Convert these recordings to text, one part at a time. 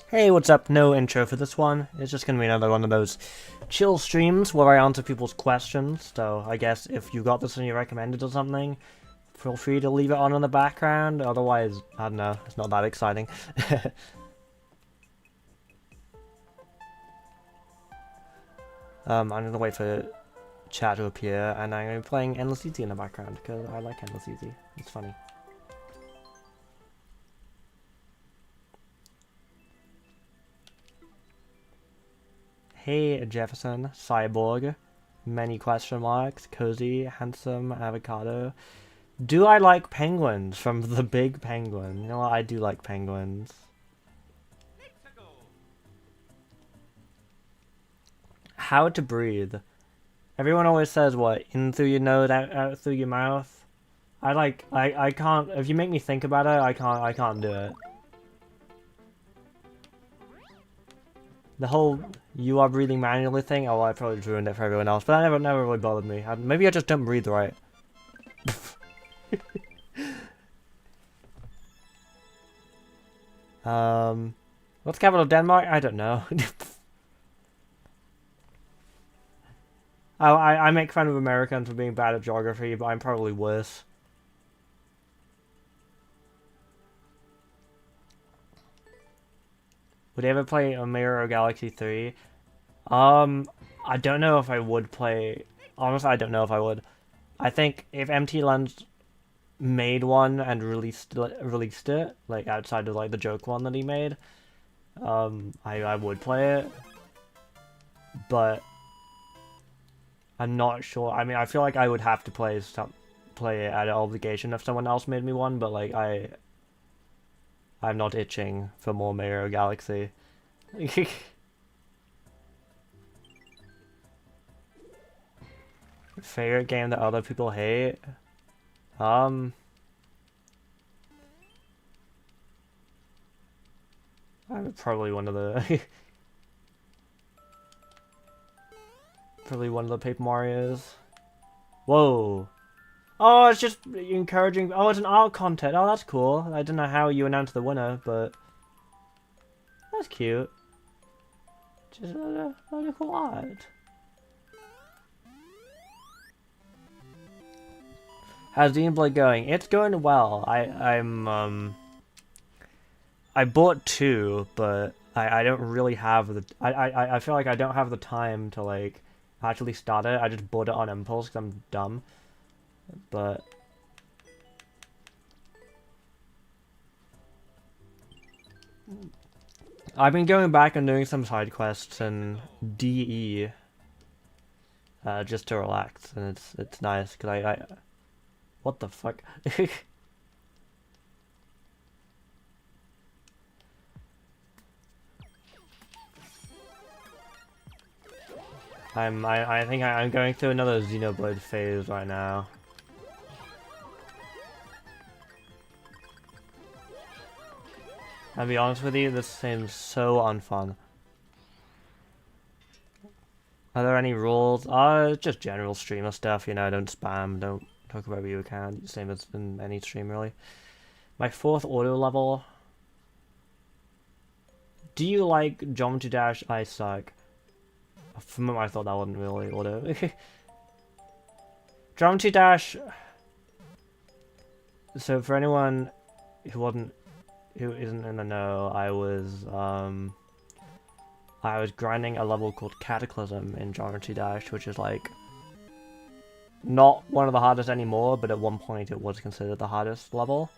Hey, what's up? No intro for this one. It's just gonna be another one of those chill streams where I answer people's questions. So I guess if you got this and you recommend it or something, feel free to leave it on in the background. Otherwise, I don't know, it's not that exciting. I'm gonna wait for chat to appear, and I'm gonna be playing Endless Easy in the background because I like Endless Easy. It's funny. Hey, Jefferson, Cyborg, many question marks, cozy, handsome, avocado. Do I like penguins from the Big Penguin? You know what? I do like penguins. How to breathe. Everyone always says what? In through your nose, out through your mouth. I can't, if you make me think about it, I can't do it. The whole you are breathing manually thing, oh, I probably ruined it for everyone else, but that never really bothered me. Maybe I just don't breathe right. What's the capital of Denmark? I don't know. I make fun of Americans for being bad at geography, but I'm probably worse. Would you ever play a Mayro Galaxy 3? I don't know if I would play... Honestly, I don't know if I would. I think if MT Lens made one and released it, like outside of like the joke one that he made, I would play it. But I'm not sure. I mean, I feel like I would have to play it at an obligation if someone else made me one, but like I'm not itching for more Mayro Galaxy. Favorite game that other people hate? I'm probably one of the probably one of the Paper Marios. Whoa. Oh, it's just encouraging. Oh, it's an art contest. Oh, that's cool. I don't know how you announced the winner, but that's cute. Just a really cool art. How's Dean Blade going? It's going well. I bought two, but I don't really have the I feel like I don't have the time to like actually start it. I just bought it on impulse because I'm dumb. But I've been going back and doing some side quests in DE just to relax, and it's nice because I what the fuck. I think I'm going through another Xenoblade phase right now. I'll be honest with you, this seems so unfun. Are there any rules? Just general streamer stuff, you know, don't spam, don't talk about your account, same as in any stream really. My fourth auto level. Do you like Geometry Dash? I suck. For a moment I thought that wasn't really auto. Geometry Dash. So for anyone who isn't in the know, I was grinding a level called Cataclysm in Geometry Dash, which is like not one of the hardest anymore, but at one point it was considered the hardest level.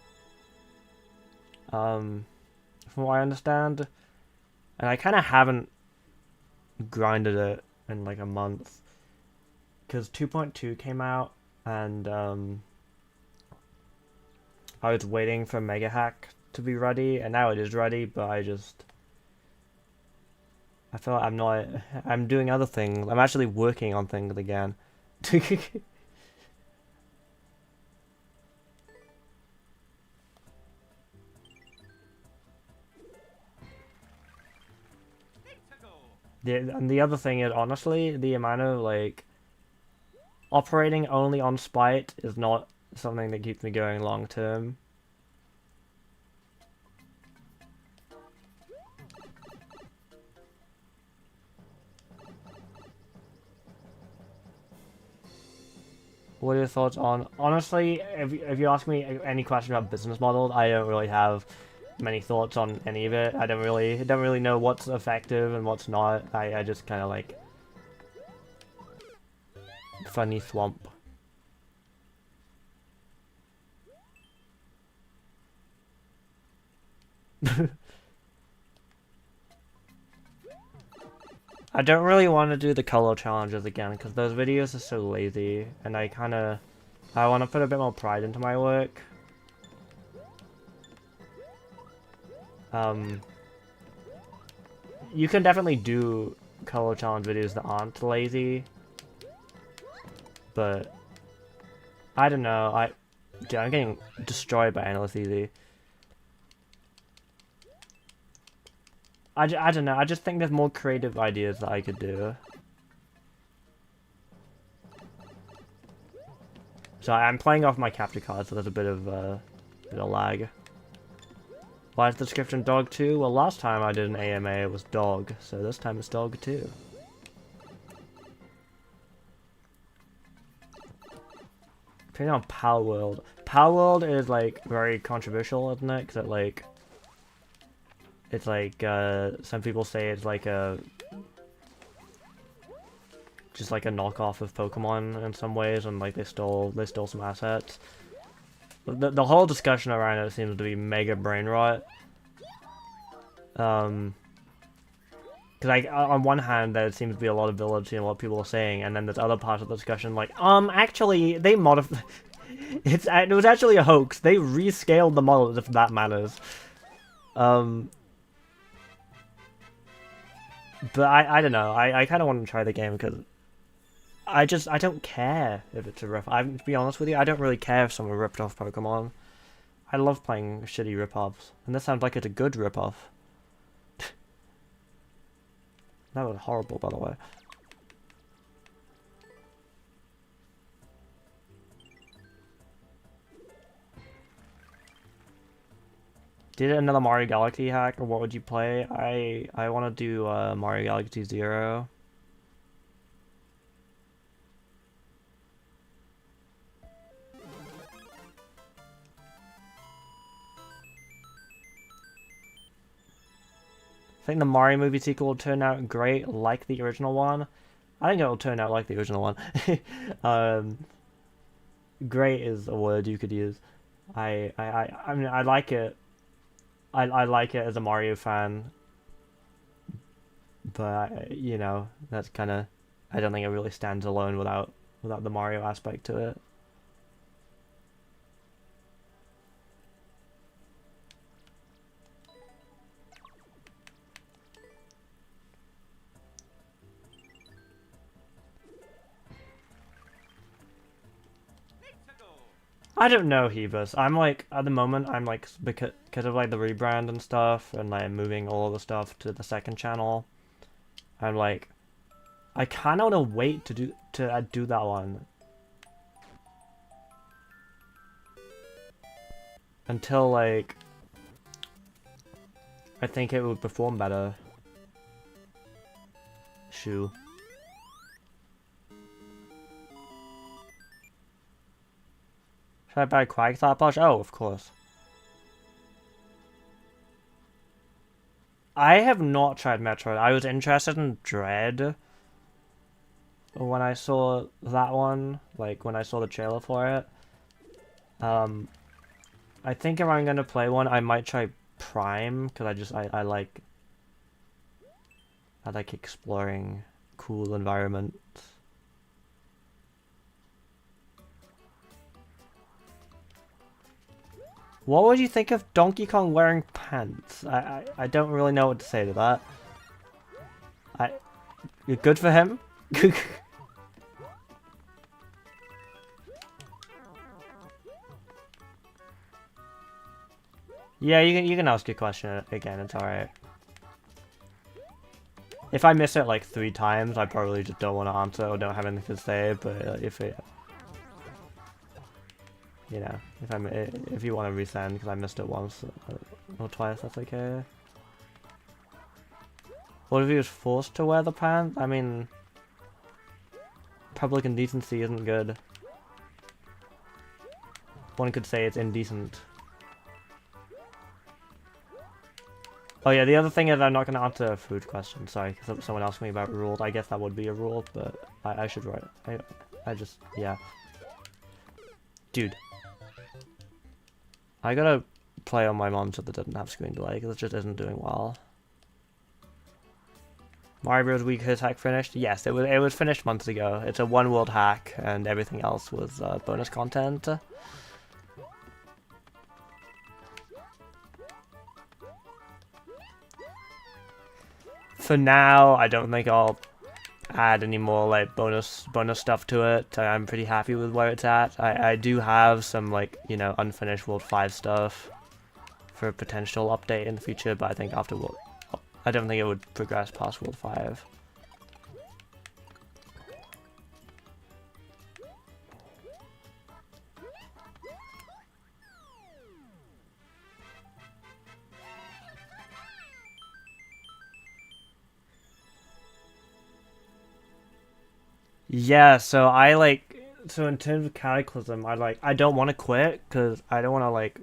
From what I understand. And I kind of haven't grinded it in like a month. Because 2.2 came out, and I was waiting for Mega Hack to be ready, and now it is ready, but I feel like I'm doing other things. I'm actually working on things again. And the other thing is, honestly, the amount of, like, operating only on spite is not something that keeps me going long term. What are your thoughts on? Honestly, if you ask me any question about business models, I don't really have many thoughts on any of it. I don't really know what's effective and what's not. I just kind of like funny swamp. I don't really want to do the color challenges again because those videos are so lazy, and I want to put a bit more pride into my work. You can definitely do color challenge videos that aren't lazy, but I don't know. Dude, I'm getting destroyed by Endless Easy. I don't know. I just think there's more creative ideas that I could do. So I'm playing off my capture card, so there's a bit of lag. Why is the description dog 2? Well, last time I did an AMA it was dog, so this time it's dog 2. Depending on Power World. Power World is like very controversial, isn't it? Because it's like some people say it's like just like a knockoff of Pokemon in some ways, and like they stole some assets. The whole discussion around it seems to be mega brain rot. Because like on one hand there seems to be a lot of validity in what people are saying, and then there's other parts of the discussion like actually they modified. It was actually a hoax. They rescaled the model, if that matters. But I don't know. I kind of want to try the game because I don't care if it's a rip. To be honest with you, I don't really care if someone ripped off Pokemon. I love playing shitty rip-offs, and this sounds like it's a good rip-off. That was horrible, by the way. Did another Mario Galaxy hack, or what would you play? I want to do Mario Galaxy 0. I think the Mario movie sequel will turn out great, like the original one. I think it will turn out like the original one. Great is a word you could use. I mean, I like it. I like it as a Mario fan, but you know, that's kind of. I don't think it really stands alone without the Mario aspect to it. I don't know, Hebus. I'm like, at the moment, I'm like, because of like the rebrand and stuff, and like moving all of the stuff to the second channel, I'm like, I kind of want to wait to do that one until like I think it would perform better. Shoe. Should I buy Quagsire plush? Oh, of course. I have not tried Metroid. I was interested in Dread when I saw that one, like when I saw the trailer for it. I think if I'm gonna play one, I might try Prime because I like exploring cool environments. What would you think of Donkey Kong wearing pants? I don't really know what to say to that. You're good for him? Yeah, you can ask your question again, it's alright. If I miss it like 3 times, I probably just don't want to answer or don't have anything to say, but if it... You know, if you want to resend because I missed it once or twice, that's okay. What if he was forced to wear the pants? I mean, public indecency isn't good. one could say it's indecent. Oh yeah, the other thing is I'm not going to answer a food question. Sorry, because someone asked me about rules. I guess that would be a rule, but I should write it. I just, yeah. Dude. I gotta play on my monitor that doesn't have screen delay, because it just isn't doing well. Mayro's week his hack finished? Yes, it was finished months ago. It's a one world hack, and everything else was bonus content. For now, I don't think I'll add any more like bonus stuff to it. I'm pretty happy with where it's at. I do have some like, you know, unfinished World 5 stuff for a potential update in the future, but I think after World, I don't think it would progress past World 5. Yeah, so so in terms of Cataclysm, I don't want to quit because I don't want to like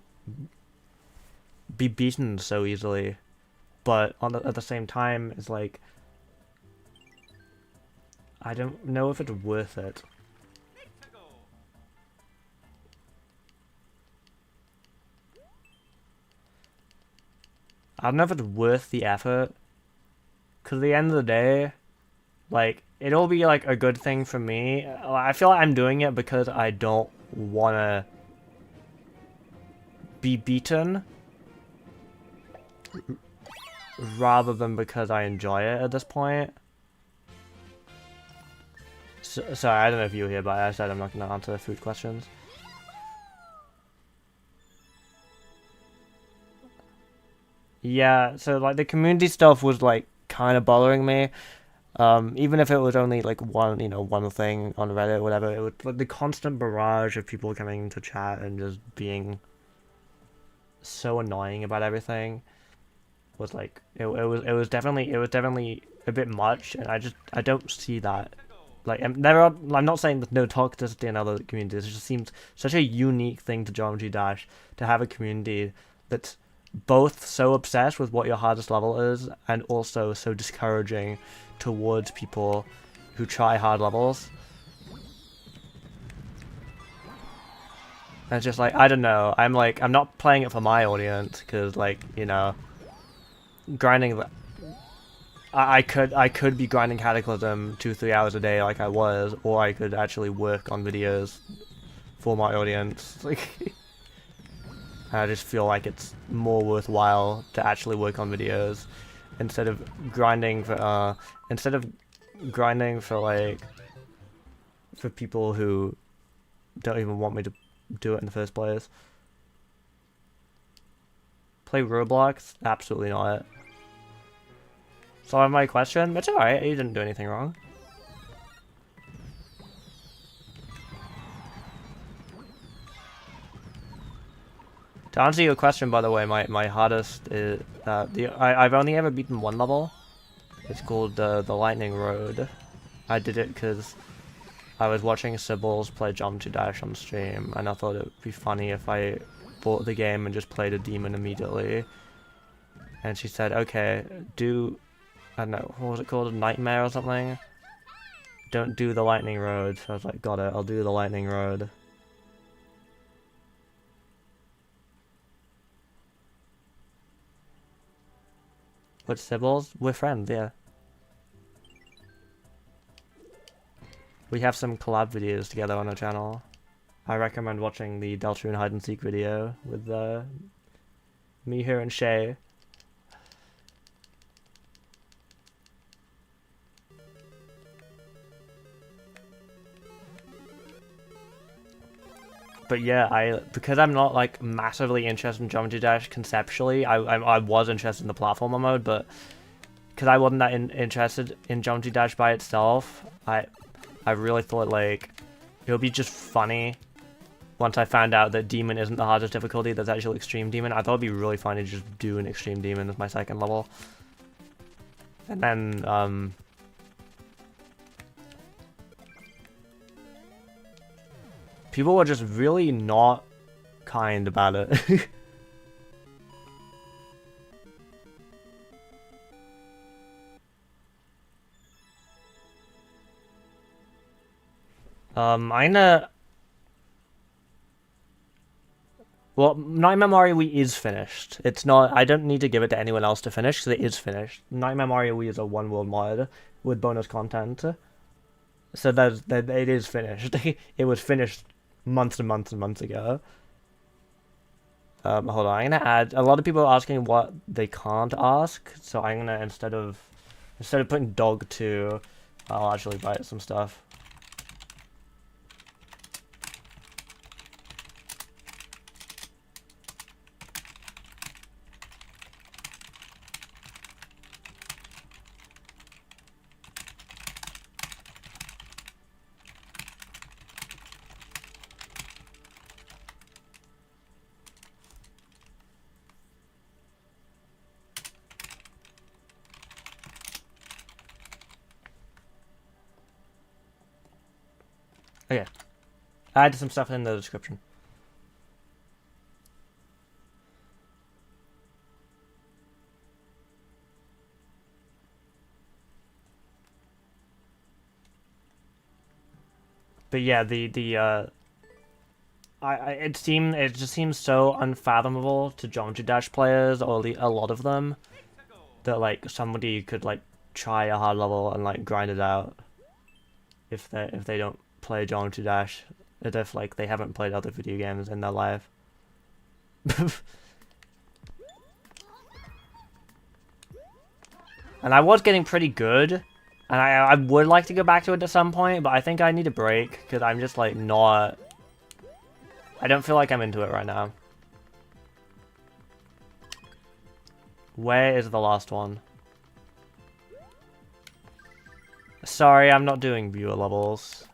be beaten so easily, but at the same time, it's like I don't know if it's worth it. I don't know if it's worth the effort, because at the end of the day, like, it'll be, like, a good thing for me. I feel like I'm doing it because I don't want to be beaten, rather than because I enjoy it at this point. Sorry, I don't know if you were here, but I said I'm not going to answer food questions. Yeah, so, like, the community stuff was, like, kind of bothering me. Even if it was only like one, you know, one thing on Reddit or whatever, it was like the constant barrage of people coming into chat and just being so annoying about everything was like it was definitely a bit much, and I don't see that. Like, I'm not saying there's no toxicity in other communities. It just seems such a unique thing to Geometry Dash to have a community that's both so obsessed with what your hardest level is and also so discouraging towards people who try hard levels. And it's just like, I don't know, I'm not playing it for my audience, because like, you know, grinding I could be grinding Cataclysm 2-3 hours a day like I was, or I could actually work on videos for my audience. Like, I just feel like it's more worthwhile to actually work on videos instead of grinding for like for people who don't even want me to do it in the first place. Play Roblox? Absolutely not. Solve my question? It's alright, you didn't do anything wrong. To answer your question, by the way, my hardest is I've only ever beaten one level. It's called the Lightning Road. I did it because I was watching Sybil's play Geometry Dash on stream, and I thought it would be funny if I bought the game and just played a demon immediately. And she said, okay, I don't know, what was it called, a Nightmare or something? Don't do the Lightning Road. So I was like, got it, I'll do the Lightning Road. With Sybil's? We're friends, yeah. We have some collab videos together on our channel. I recommend watching the Deltarune hide and seek video with me here and Shay. But yeah, because I'm not like massively interested in Geometry Dash conceptually, I was interested in the platformer mode, but because I wasn't that interested in Geometry Dash by itself, I really thought like it would be just funny once I found out that Demon isn't the hardest difficulty, that's actually Extreme Demon. I thought it'd be really funny to just do an Extreme Demon as my second level. And then people were just really not kind about it. I'm gonna... Well, Nightmare Mario Wii is finished. It's not... I don't need to give it to anyone else to finish, because it is finished. Nightmare Mario Wii is a one-world mod with bonus content. So that it is finished. It was finished months and months and months ago. Hold on, I'm gonna add... A lot of people are asking what they can't ask, so I'm gonna, instead of putting dog 2, I'll actually write some stuff. Okay. I added some stuff in the description. But yeah, it just seems so unfathomable to Geometry Dash players, or a lot of them, that like somebody could like try a hard level and like grind it out if they don't play Geometry Dash, as if like they haven't played other video games in their life. And I was getting pretty good, and I would like to go back to it at some point, but I think I need a break, because I'm just like not... I don't feel like I'm into it right now. Where is the last one? Sorry, I'm not doing viewer levels.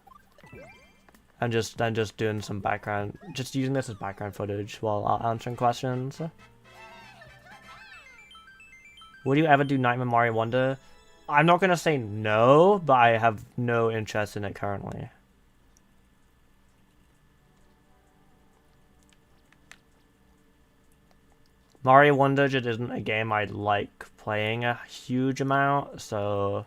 I'm just doing some background, just using this as background footage while answering questions. Would you ever do Nightmare Mario Wonder? I'm not gonna say no, but I have no interest in it currently. Mario Wonder just isn't a game I like playing a huge amount, so...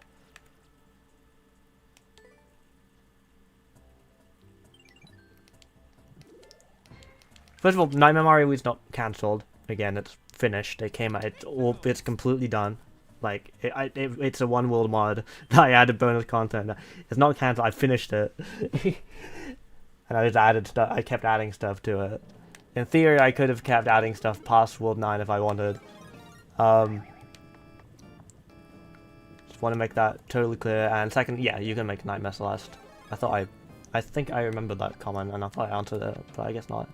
First of all, Nightmare Mario is not cancelled. Again, it's finished. It came out. It's completely done. Like it's a one world mod that I added bonus content. It's not cancelled. I finished it, and I just added stuff. I kept adding stuff to it. In theory, I could have kept adding stuff past World 9 if I wanted. Just want to make that totally clear. And second, yeah, you can make Nightmare Celeste. I think I remembered that comment, and I thought I answered it, but I guess not.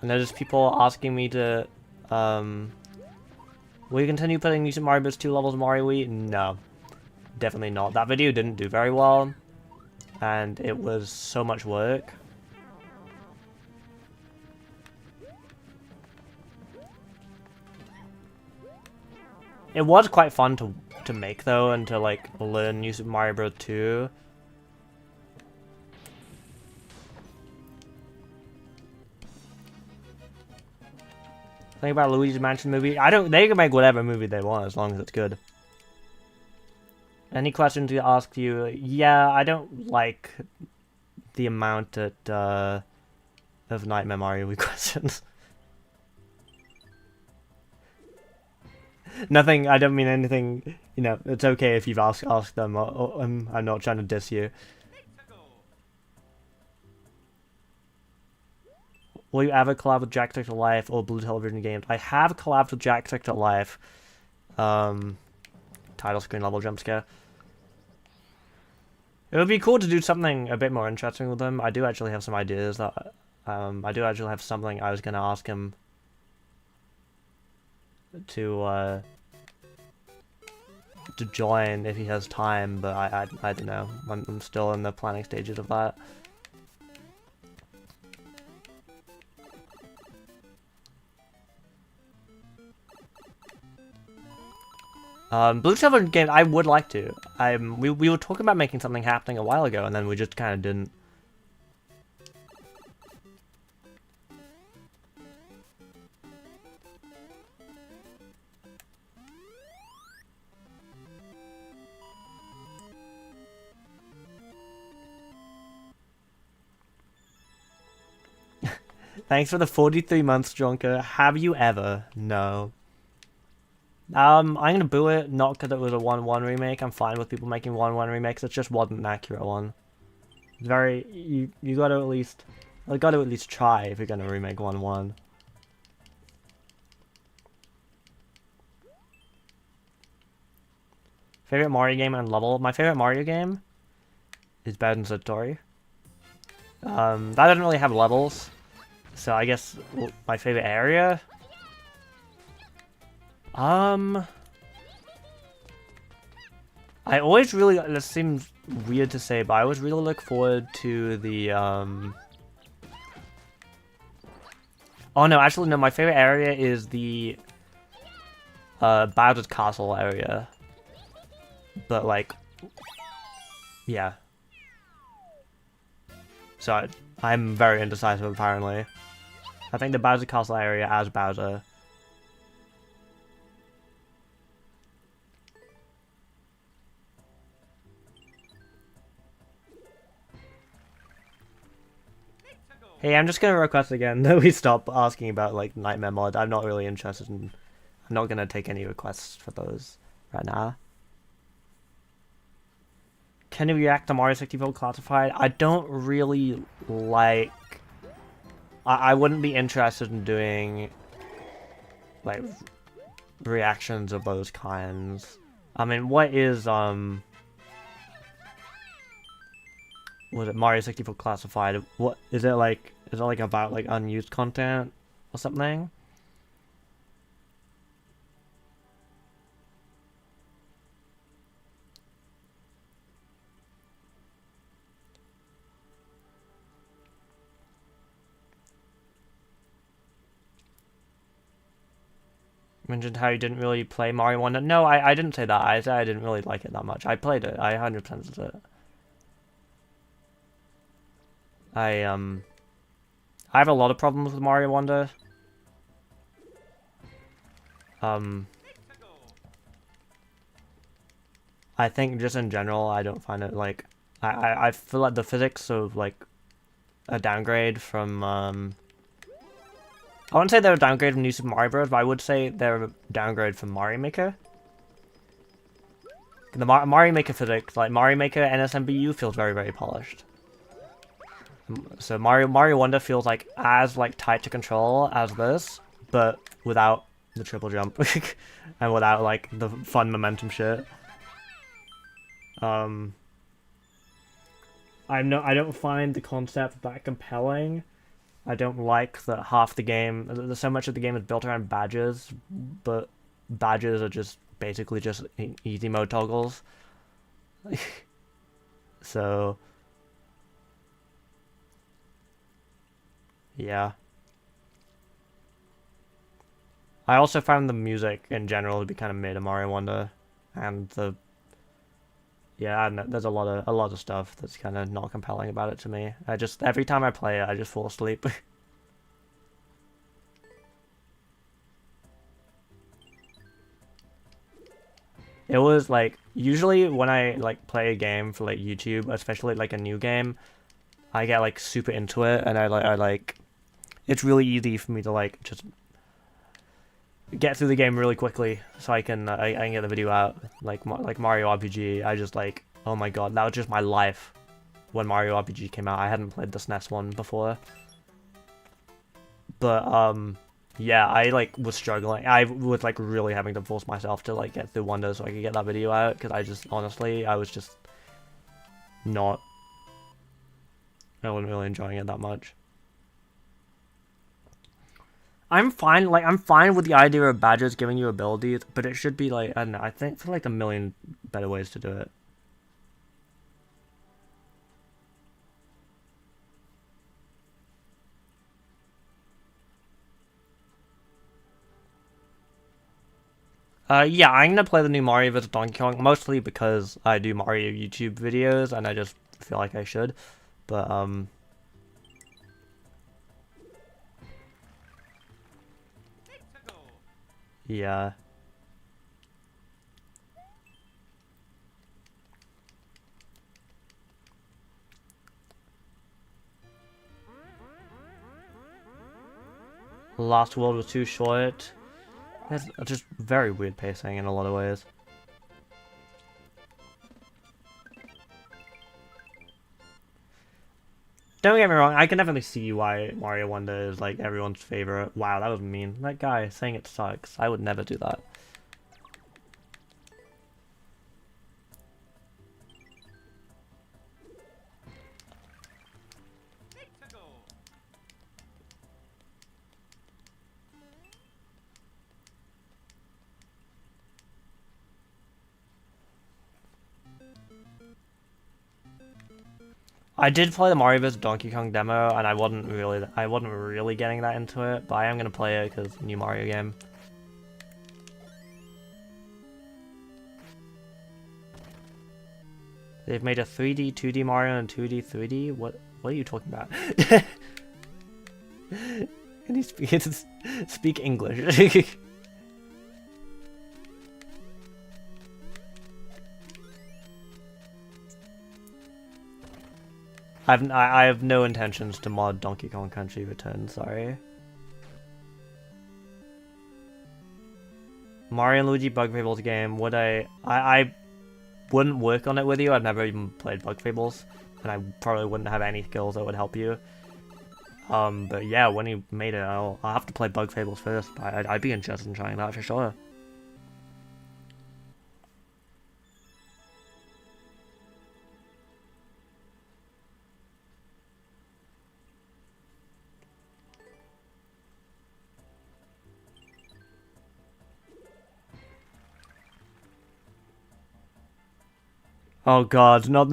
And there's people asking me to, will you continue putting New Super Mario Bros. 2 levels of Mario Wii? No. Definitely not. That video didn't do very well, and it was so much work. It was quite fun to make though, and to like learn New Super Mario Bros. 2. Think about Luigi's Mansion movie. They can make whatever movie they want as long as it's good. Any questions to ask you? Yeah, I don't like the amount of Nightmare Mario Wii questions. Nothing, I don't mean anything, you know, it's okay if you've asked them, I'm not trying to diss you. Will you ever collab with Jack Tick to Life or Blue Television Games? I have collabed with Jack Tick to Life. Title screen level jump scare. It would be cool to do something a bit more interesting with them. I do actually have some ideas that, I do actually have something I was going to ask him to join if he has time, but I don't know. I'm still in the planning stages of that. Blue Silver game, I would like to. We were talking about making something happening a while ago, and then we just kind of didn't. Thanks for the 43 months, Jonker. Have you ever? No. I'm gonna boo it, not because it was a 1-1 remake. I'm fine with people making 1-1 remakes. It just wasn't an accurate one. It's very you got to at least try if you're gonna remake 1-1. Favorite Mario game and level? My favorite Mario game is Bowser's Story. That doesn't really have levels, so I guess my favorite area. I always really, this seems weird to say, but I always really look forward to the, oh no, actually no, my favorite area is the, Bowser's Castle area. But like, yeah. So, I'm very indecisive apparently. I think the Bowser Castle area as Bowser. Hey, I'm just gonna request again that we stop asking about like Nightmare mod. I'm not really interested in. I'm not gonna take any requests for those right now. Can you react to Mario 64 Classified? I don't really like. I wouldn't be interested in doing like reactions of those kinds. I mean, what is was it Mario 64 Classified? What is it like? Is it like about like unused content or something? Mentioned how you didn't really play Mario Wonder. No, I didn't say that. I said I didn't really like it that much. I played it. I 100% did it. I have a lot of problems with Mario Wonder. I think just in general, I don't find it like I feel like the physics of like a downgrade from I wouldn't say they're a downgrade from New Super Mario Bros, but I would say they're a downgrade from Mario Maker. The Mario Maker physics, like Mario Maker NSMBU, feels very, very polished. So Mario Wonder feels like as like tight to control as this, but without the triple jump and without like the fun momentum shit. I don't find the concept that compelling. I don't like that half the game, so much of the game is built around badges, but badges are just basically just easy mode toggles. So, yeah. I also found the music in general to be kind of mid in Mario Wonder, and yeah, and there's a lot of stuff that's kind of not compelling about it to me. I just every time I play it, I just fall asleep. It was like usually when I like play a game for like YouTube, especially like a new game, I get like super into it, and I like it's really easy for me to like just get through the game really quickly, so I can get the video out. Like Mario RPG, I just like, oh my god, that was just my life when Mario RPG came out. I hadn't played the SNES one before, but yeah, I like was struggling. I was like really having to force myself to like get through Wonder so I could get that video out, because I just honestly I was just not. I wasn't really enjoying it that much. I'm fine with the idea of badges giving you abilities, but it should be like, I don't know, I think for like a million better ways to do it. Yeah, I'm gonna play the new Mario vs. Donkey Kong, mostly because I do Mario YouTube videos, and I just feel like I should. But, yeah. Last World was too short. It's just very weird pacing in a lot of ways. Don't get me wrong, I can definitely see why Mario Wonder is like everyone's favorite. Wow, that was mean. That guy saying it sucks. I would never do that. I did play the Mario vs. Donkey Kong demo, and I wasn't really getting that into it, but I am gonna play it because new Mario game. They've made a 3D, 2D Mario and 2D, 3D. What are you talking about? Can you speak English? I have no intentions to mod Donkey Kong Country Returns, sorry. Mario and Luigi Bug Fables game, would I wouldn't work on it with you, I've never even played Bug Fables, and I probably wouldn't have any skills that would help you. But yeah, when you made it, I'll have to play Bug Fables first, I'd be interested in trying that for sure. Oh god, not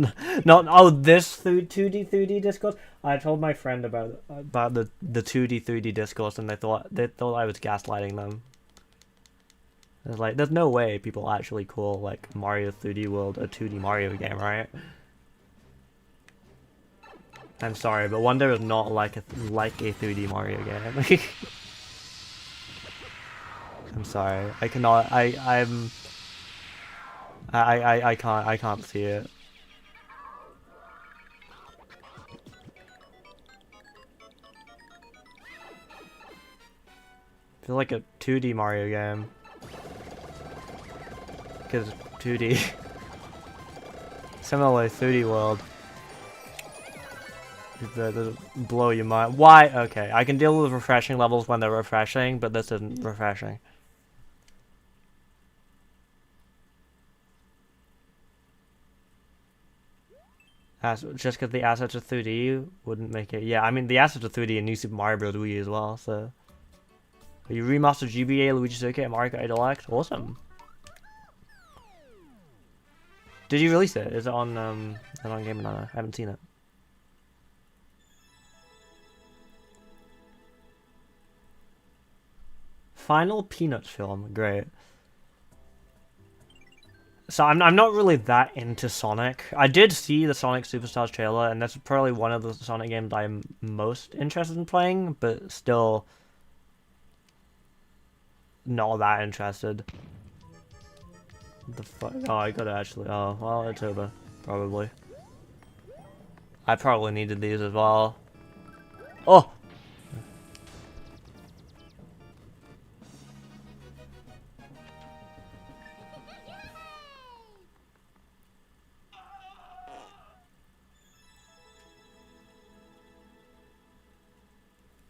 oh this 2D 3D discourse. I told my friend about the 2D 3D discourse, and they thought I was gaslighting them. It's like there's no way people actually call like Mario 3D World a 2D Mario game, right? I'm sorry, but Wonder is not like a 3D Mario game. I'm sorry, I cannot. I can't see it. I feel like a 2D Mario game. Because 2D. Similarly, 3D World. That'll blow your mind. Why? Okay, I can deal with refreshing levels when they're refreshing, but this isn't refreshing. Just because the assets are 3D wouldn't make it. Yeah, I mean the assets are 3D in New Super Mario Bros. Wii as well. So, you remastered GBA, Luigi Circuit, and Mario Kart 8 Deluxe. Awesome. Did you release it? Is it on Game Banana? I haven't seen it. Final Peanuts film, great. So I'm not really that into Sonic. I did see the Sonic Superstars trailer, and that's probably one of the Sonic games I'm most interested in playing, but still not that interested. The fuck? Oh, I gotta actually. Oh, well, it's over. Probably. I probably needed these as well. Oh!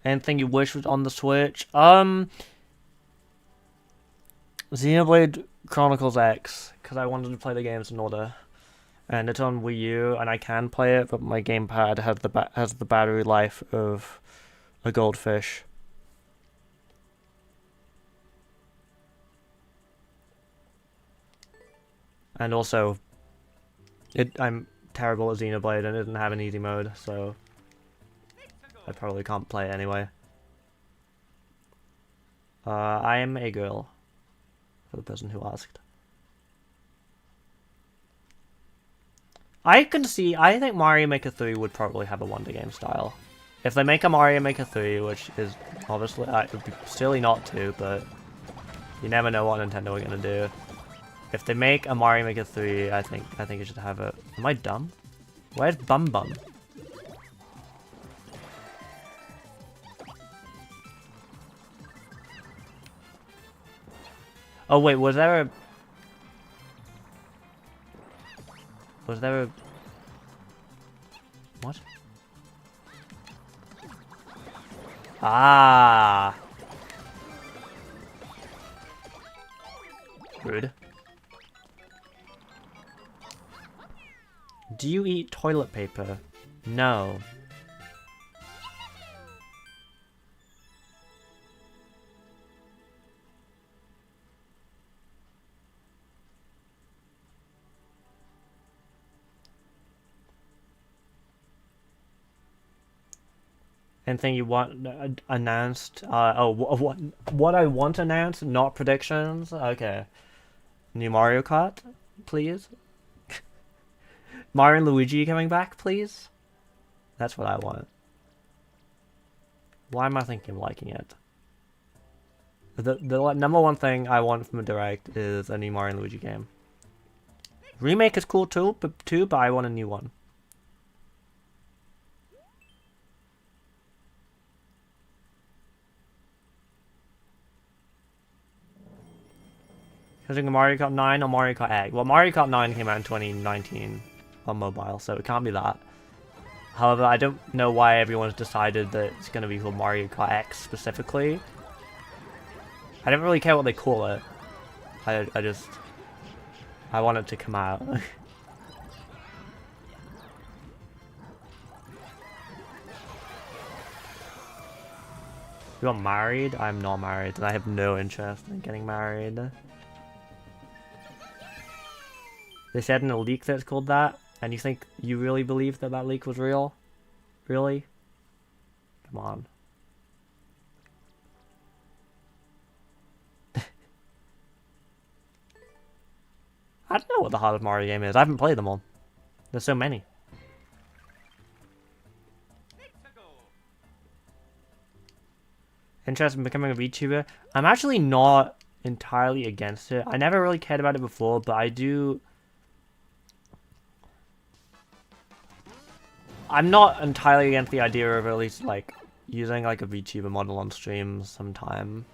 Anything you wish was on the Switch? Xenoblade Chronicles X, because I wanted to play the games in order. And it's on Wii U, and I can play it, but my gamepad has the battery life of a goldfish. And also, I'm terrible at Xenoblade and it doesn't have an easy mode, so I probably can't play it anyway. I am a girl. for the person who asked. I think Mario Maker 3 would probably have a Wonder Game style. If they make a Mario Maker 3, which is obviously, it would be silly not to, but you never know what Nintendo are gonna do. If they make a Mario Maker 3, I think it should have a... Am I dumb? Where's Bum Bum? Oh wait, was there a... What? Ah! Rude. Do you eat toilet paper? No. Anything you want announced? What I want announced, not predictions? Okay. New Mario Kart, please? Mario and Luigi coming back, please? That's what I want. Why am I thinking of liking it? The number one thing I want from a Direct is a new Mario and Luigi game. Remake is cool too, but I want a new one. Using Mario Kart 9 or Mario Kart 8? Well, Mario Kart 9 came out in 2019 on mobile, so it can't be that. However, I don't know why everyone's decided that it's going to be called Mario Kart X specifically. I don't really care what they call it. I want it to come out. You're married? I'm not married, and I have no interest in getting married. They said in a leak that it's called that, and you really believe that that leak was real? Really? Come on. I don't know what the hardest Mario game is. I haven't played them all. There's so many. Interested in becoming a VTuber? I'm actually not entirely against it. I never really cared about it before, but I do... I'm not entirely against the idea of at least, like, using, like, a VTuber model on stream sometime.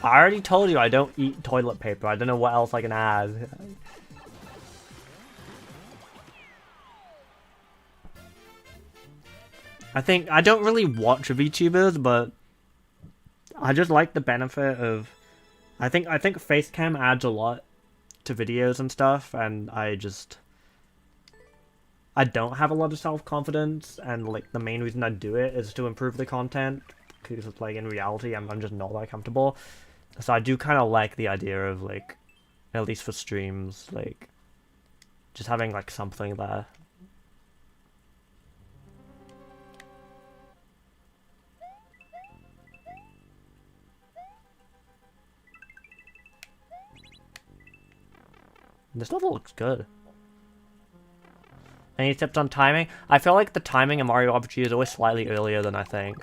I already told you I don't eat toilet paper. I don't know what else I can add. I don't really watch VTubers, but I just like the benefit of... I think Facecam adds a lot to videos and stuff, and I don't have a lot of self-confidence, and like the main reason I do it is to improve the content, because it's like in reality I'm just not that comfortable. So I do kind of like the idea of like, at least for streams, like just having like something there. This level looks good. Any tips on timing? I feel like the timing in Mario RPG is always slightly earlier than I think.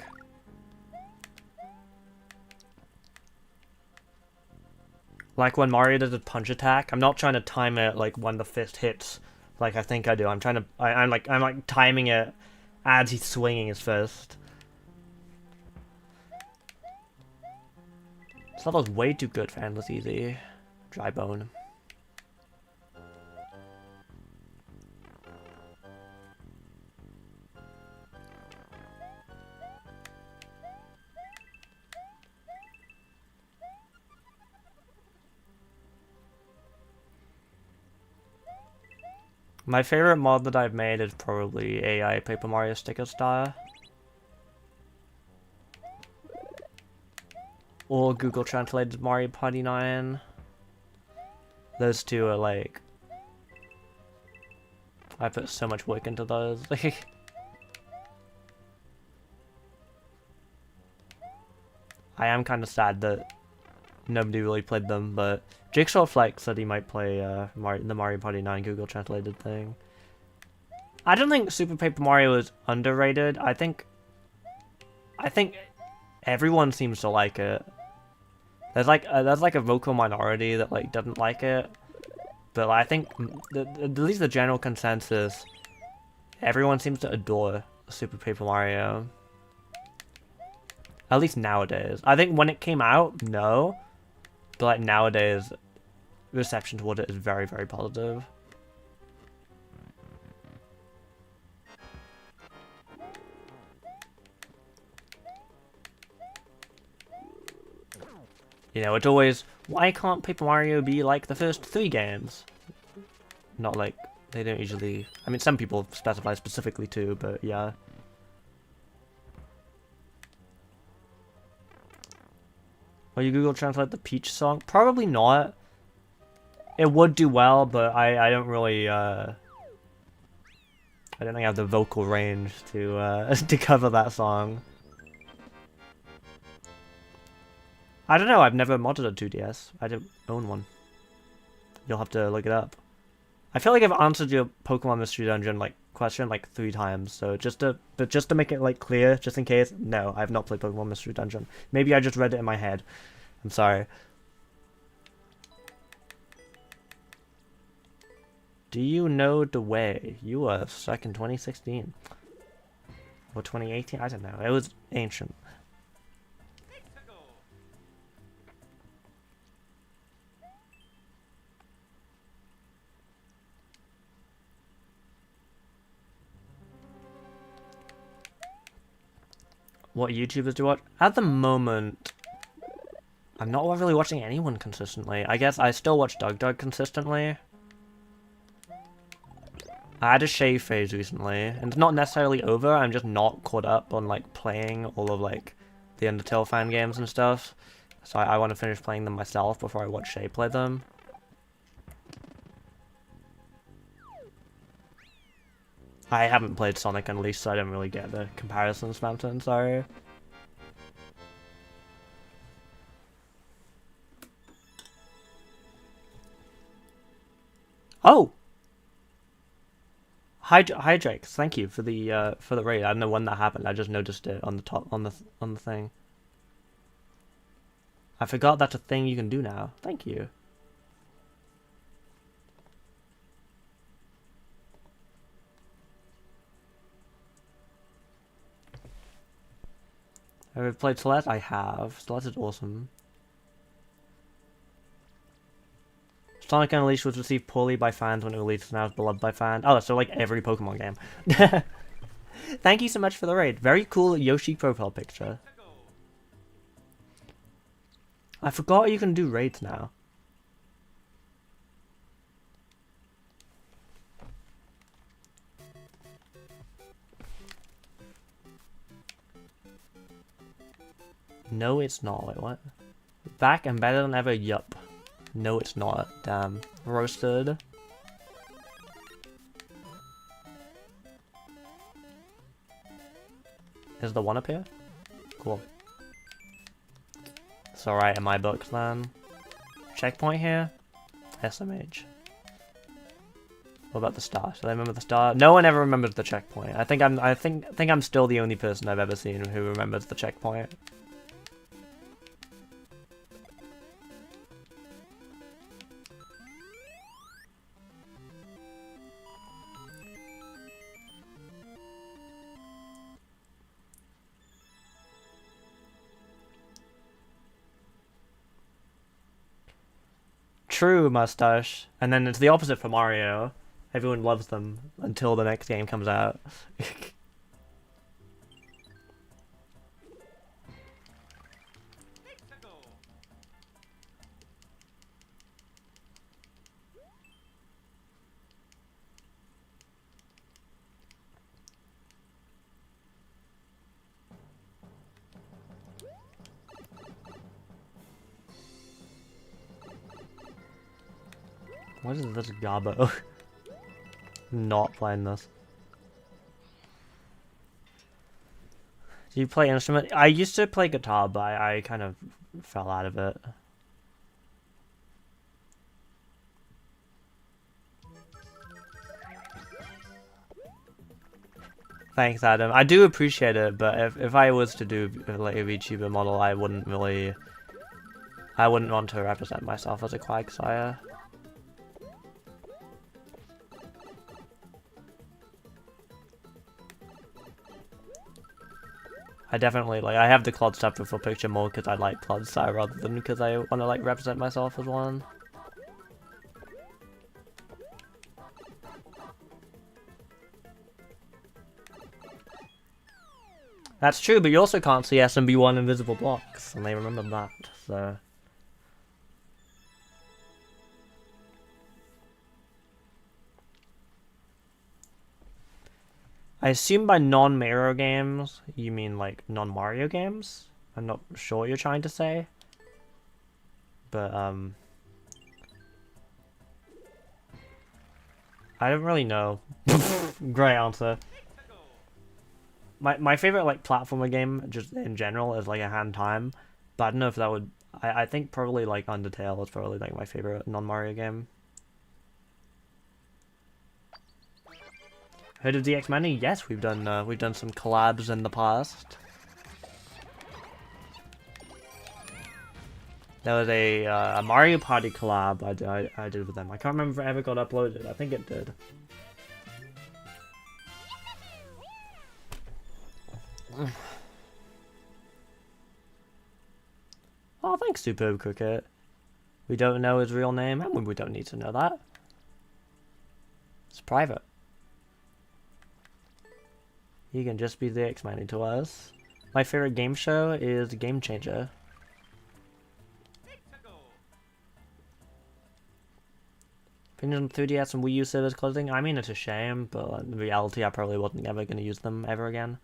Like when Mario does a punch attack, I'm not trying to time it like when the fist hits, like I think I do. I'm trying to, I'm like timing it as he's swinging his fist. This level's way too good for Endless Easy. Dry bone. My favorite mod that I've made is probably AI Paper Mario Sticker Star. Or Google Translated Mario Party 9. Those two are like... I put so much work into those. I am kind of sad that nobody really played them, but Jigsaw Flex said he might play the Mario Party 9 Google Translated thing. I don't think Super Paper Mario is underrated. I think everyone seems to like it. There's like a vocal minority that like doesn't like it, but like, I think at least the general consensus, everyone seems to adore Super Paper Mario. At least nowadays. I think when it came out, no, but like nowadays, reception toward it is very, very positive. You know, it's always, why can't Paper Mario be like the first 3 games? Not like, they don't usually... I mean, some people specify specifically too, but yeah. Will you Google Translate the Peach song? Probably not. It would do well, but I don't really, I don't think I have the vocal range to, to cover that song. I don't know, I've never modded a 2DS. I don't own one. You'll have to look it up. I feel like I've answered your Pokemon Mystery Dungeon like question like 3 times, so just to make it like clear, just in case, no, I've not played Pokemon Mystery Dungeon. Maybe I just read it in my head. I'm sorry. Do you know the way? You were stuck in 2016. Or 2018? I don't know. It was ancient. What YouTubers do watch? At the moment, I'm not really watching anyone consistently. I guess I still watch Doug consistently. I had a shave phase recently, and it's not necessarily over, I'm just not caught up on like playing all of like the Undertale fan games and stuff. So I want to finish playing them myself before I watch Shay play them. I haven't played Sonic Unleashed, so I don't really get the comparisons, Phantom, sorry. Oh! Hi Jake, thank you for the raid. I don't know when that happened, I just noticed it on the top, on the thing. I forgot that's a thing you can do now. Thank you. Have you played Celeste? I have. Celeste is awesome. Sonic Unleashed was received poorly by fans when it released, and now it's beloved by fans. Oh, so like every Pokemon game. Thank you so much for the raid. Very cool Yoshi profile picture. I forgot you can do raids now. No, it's not. Wait, what? Back and better than ever? Yup. No, it's not. Damn. Roasted. Is the one up here? Cool. It's alright in my books then. Checkpoint here? SMH. What about the star? Should I remember the star? No one ever remembers the checkpoint. I think I'm still the only person I've ever seen who remembers the checkpoint. True, Mustache. And then it's the opposite for Mario. Everyone loves them until the next game comes out. What is this gobbo? Not playing this. Do you play instrument? I used to play guitar, but I kind of fell out of it. Thanks, Adam. I do appreciate it, but if I was to do like a VTuber model, I wouldn't want to represent myself as a Quagsire. I definitely, like, I have the Clodstep profile picture more because I like Clodstyle rather than because I want to, like, represent myself as one. That's true, but you also can't see SMB1 invisible blocks, and they remember that, so... I assume by non-Mayro games, you mean, like, non-Mario games? I'm not sure what you're trying to say. But, I don't really know. Great answer. My favorite, like, platformer game, just in general, is, like, a Hand Time. But I don't know if that would... I think probably, like, Undertale is probably, like, my favorite non-Mario game. Heard of DX Many? Yes, we've done some collabs in the past. There was a Mario Party collab I did with them. I can't remember if it ever got uploaded. I think it did. Oh, thanks, Superb Cricket. We don't know his real name, and we don't need to know that. It's private. He can just be the X-Man to us. My favorite game show is Game Changer. Opinion on 3DS and Wii U servers closing? I mean, it's a shame, but in reality, I probably wasn't ever going to use them ever again.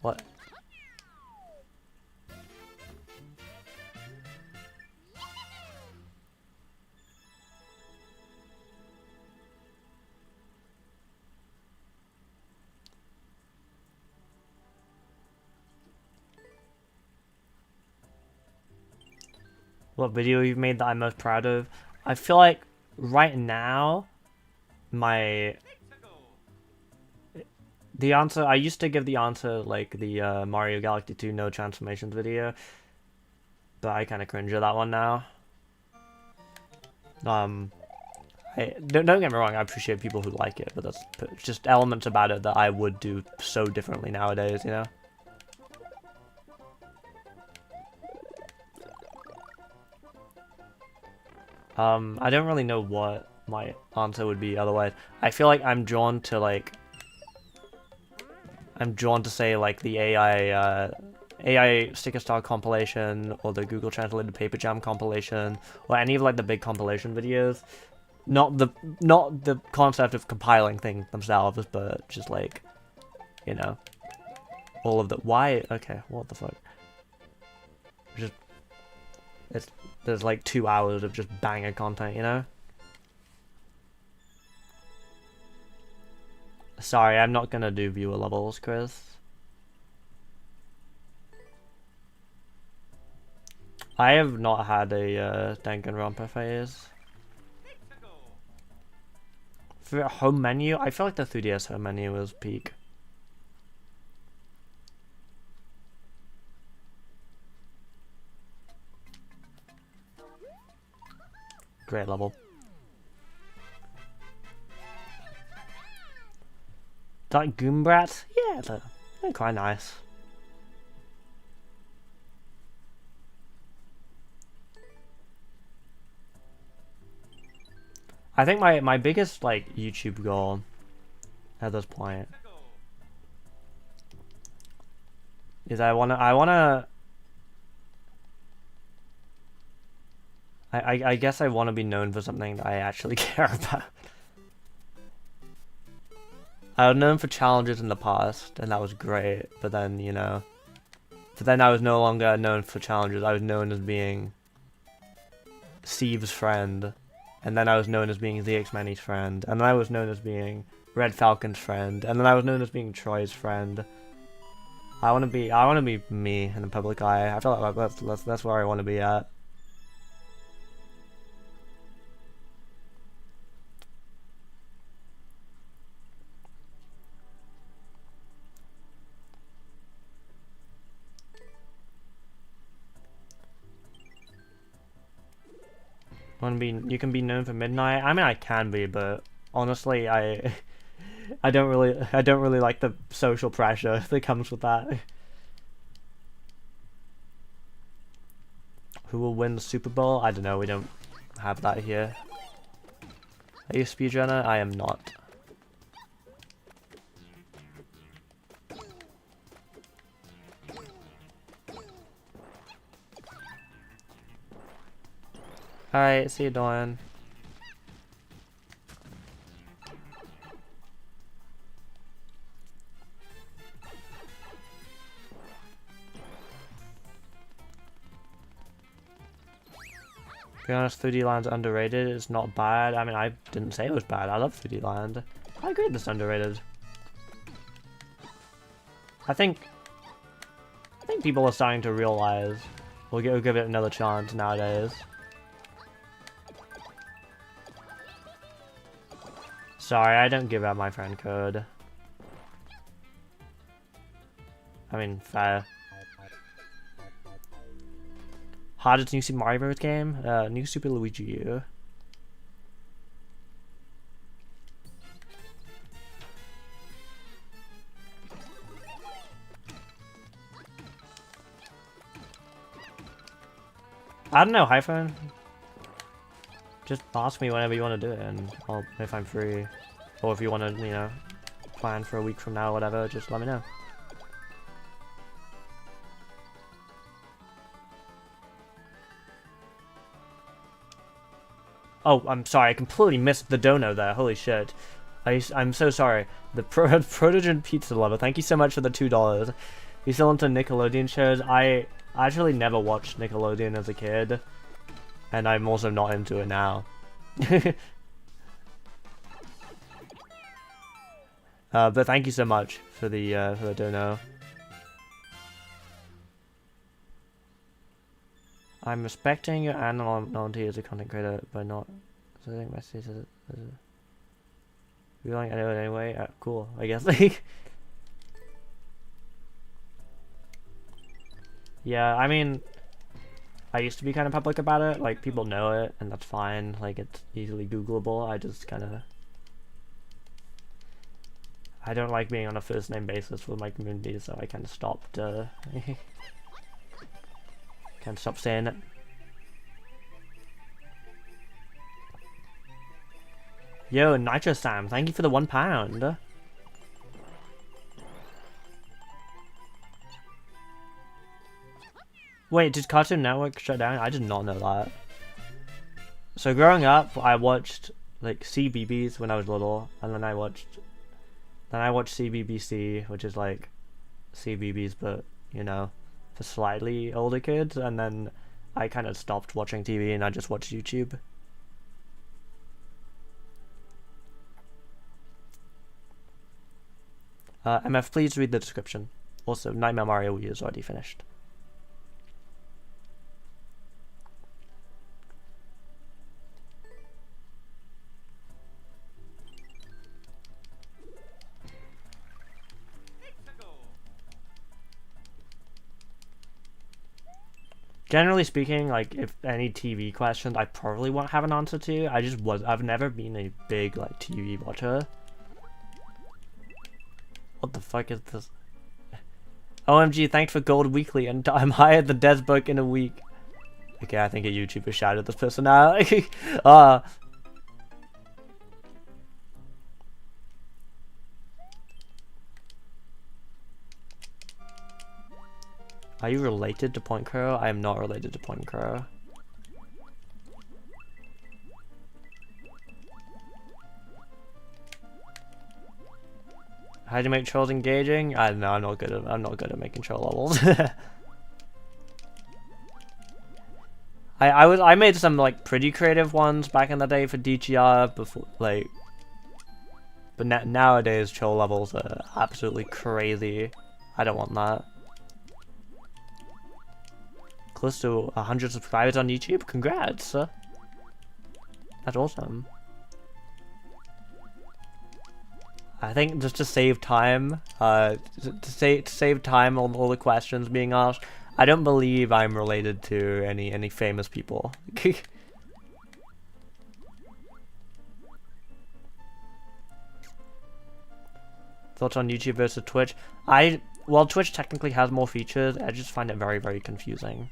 What? What video you've made that I'm most proud of? I feel like right now, the answer, I used to give the answer like the Mario Galaxy 2 No Transformations video, but I kind of cringe at that one now. Don't get me wrong, I appreciate people who like it, but that's just elements about it that I would do so differently nowadays, you know? I don't really know what my answer would be otherwise. I feel like I'm drawn to say like the AI Sticker Star compilation or the Google Translated Paper Jam compilation or any of like the big compilation videos. Not the concept of compiling things themselves, but just like, you know, all of the why. Okay, what the fuck? Just there's like 2 hours of just banger content, you know? Sorry, I'm not gonna do viewer levels, Chris. I have not had a Danganronpa phase. For home menu, I feel like the 3DS home menu was peak. Great level. Like Goombrats? Yeah, they're quite nice. I think my biggest like YouTube goal at this point is I wanna I guess I want to be known for something that I actually care about. I was known for challenges in the past, and that was great, but then, you know... But then I was no longer known for challenges, I was known as being... Steve's friend, and then I was known as being the X-Manny's friend, and then I was known as being Red Falcon's friend, and then I was known as being Troy's friend. I want to be me in the public eye. I feel like that's where I want to be at. You can be known for midnight. I mean, I can be, but honestly, I don't really like the social pressure that comes with that. Who will win the Super Bowl? I don't know. We don't have that here. Are you a speedrunner? I am not. Alright, see you, Dawn. To be honest, 3D Land's underrated. It's not bad. I mean, I didn't say it was bad. I love 3D Land. I agree it's underrated. I think people are starting to realize we'll give it another chance nowadays. Sorry, I don't give out my friend code. I mean, fair. Hardest new Super Mario Bros. Game? New Super Luigi U. I don't know, Hyphone. Just ask me whenever you want to do it, and if I'm free, or if you want to, you know, plan for a week from now or whatever, just let me know. Oh, I'm sorry, I completely missed the dono there. Holy shit. I'm so sorry. The Protogen Pizza Lover, thank you so much for the $2. You still into Nickelodeon shows? I actually never watched Nickelodeon as a kid, and I'm also not into it now. But thank you so much for the dono. I'm respecting your anonymity as a content creator, but not. So I think my message is. You like I know it anyway. Cool, I guess. Yeah, I mean, I used to be kind of public about it. Like, people know it, and that's fine. Like, it's easily Googleable. I just kind of. I don't like being on a first name basis with my community, so I kind of stopped. Can't stop saying it. Yo, Nitro Sam, thank you for the £1. Wait, did Cartoon Network shut down? I did not know that. So growing up, I watched like CBBS when I was little, and then I watched CBBC, which is like CBBS, but you know, for slightly older kids, and then I kind of stopped watching TV and I just watched YouTube. MF, please read the description. Also, Nightmare Mario Wii is already finished. Generally speaking, like, if any TV questions, I probably won't have an answer to. I've never been a big, like, TV watcher. What the fuck is this? OMG, thanks for Gold Weekly, and I'm hired the Des book in a week. Okay, I think a YouTuber shouted this person out. Are you related to Point Crow? I am not related to Point Crow. How do you make trolls engaging? I don't know. I'm not good at making troll levels. I made some like pretty creative ones back in the day for DGR before, like, but nowadays troll levels are absolutely crazy. I don't want that. Close to 100 subscribers on YouTube. Congrats. That's awesome. I think just to save time, to save time on all the questions being asked, I don't believe I'm related to any famous people. Thoughts on YouTube versus Twitch? Well, Twitch technically has more features. I just find it very, very confusing.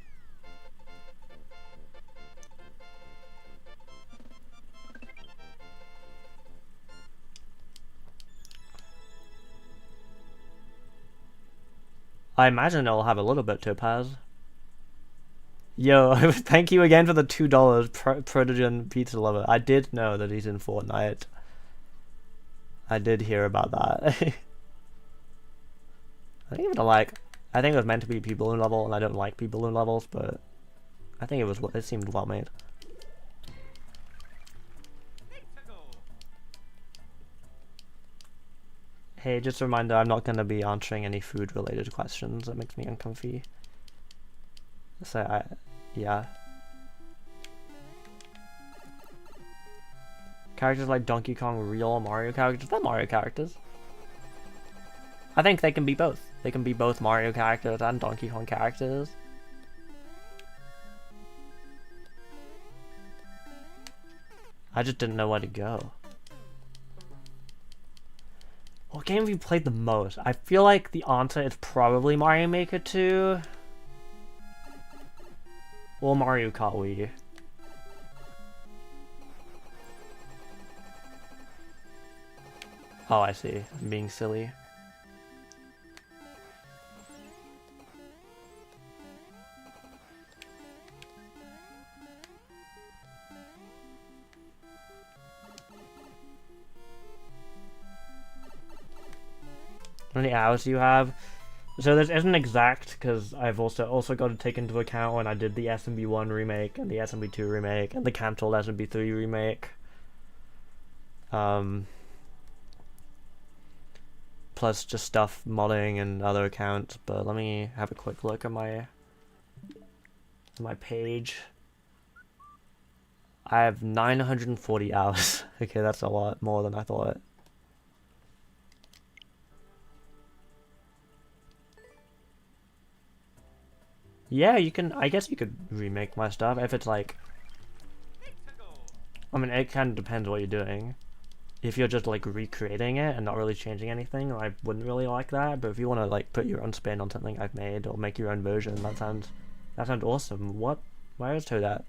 I imagine it'll have a little bit, Topaz. Yo, thank you again for the $2, Protogen Pizza Lover. I did know that he's in Fortnite. I did hear about that. I think it was meant to be P-Balloon level, and I don't like P-Balloon levels, but I think it seemed well made. Hey, just a reminder, I'm not gonna be answering any food-related questions. That makes me uncomfy. So yeah. Characters like Donkey Kong, real Mario characters? They're Mario characters. I think they can be both. They can be both Mario characters and Donkey Kong characters. I just didn't know where to go. What game have you played the most? I feel like the answer is probably Mario Maker 2. Or Mario Kart Wii. Oh, I see. I'm being silly. How many hours do you have? So this isn't exact because I've also got to take into account when I did the SMB1 remake and the SMB2 remake and the cancelled SMB3 remake. Plus just stuff modding and other accounts, but let me have a quick look at my page. I have 940 hours. Okay, that's a lot more than I thought. Yeah, you can. I guess you could remake my stuff if it's like. I mean, it kind of depends what you're doing. If you're just like recreating it and not really changing anything, I wouldn't really like that. But if you want to like put your own spin on something I've made or make your own version, that sounds awesome. What? Where is Toad at?